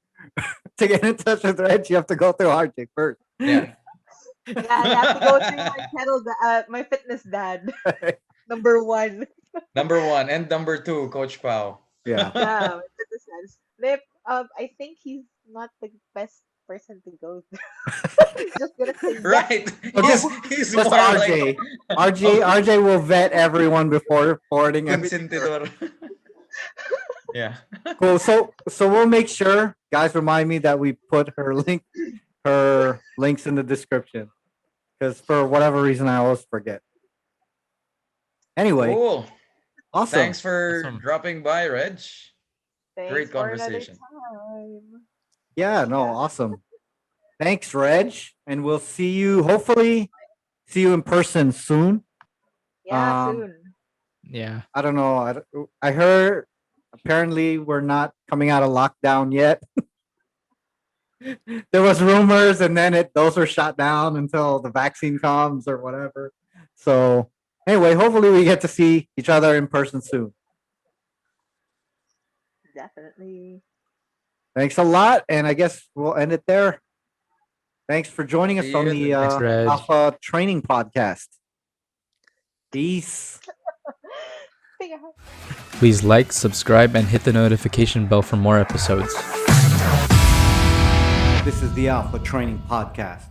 to get in touch with Reg, you have to go through RJ first. Yeah. yeah, I have to go through my fitness dad. Number 1. Number 1 and number 2, Coach Pao. Yeah. Yeah, my fitness dad. I think he's not the best person to go through. He's just gonna say yes. Right. He's Just more RJ. like RJ will vet everyone before forwarding everything. consentidor. Yeah. Cool. So we'll make sure, guys, remind me that we put her links in the description, because for whatever reason I always forget. Anyway, Cool. awesome. Thanks for Awesome. dropping by, Reg. Thanks Great for another conversation. time. Yeah, no, Yeah. awesome. Thanks, Reg, and we'll hopefully see you in person soon. Yeah, Um, soon. Yeah. I don't know. I heard apparently we're not coming out of lockdown yet. There was rumors, and then those were shot down until the vaccine comes or whatever. So anyway, hopefully we get to see each other in person soon. Definitely. Thanks a lot, and I guess we'll end it there. Thanks for joining us See on you. the Thanks, Reg. Alpha Training Podcast. Peace. Figure out. Please like, subscribe, and hit the notification bell for more episodes. This is the Alpha Training Podcast.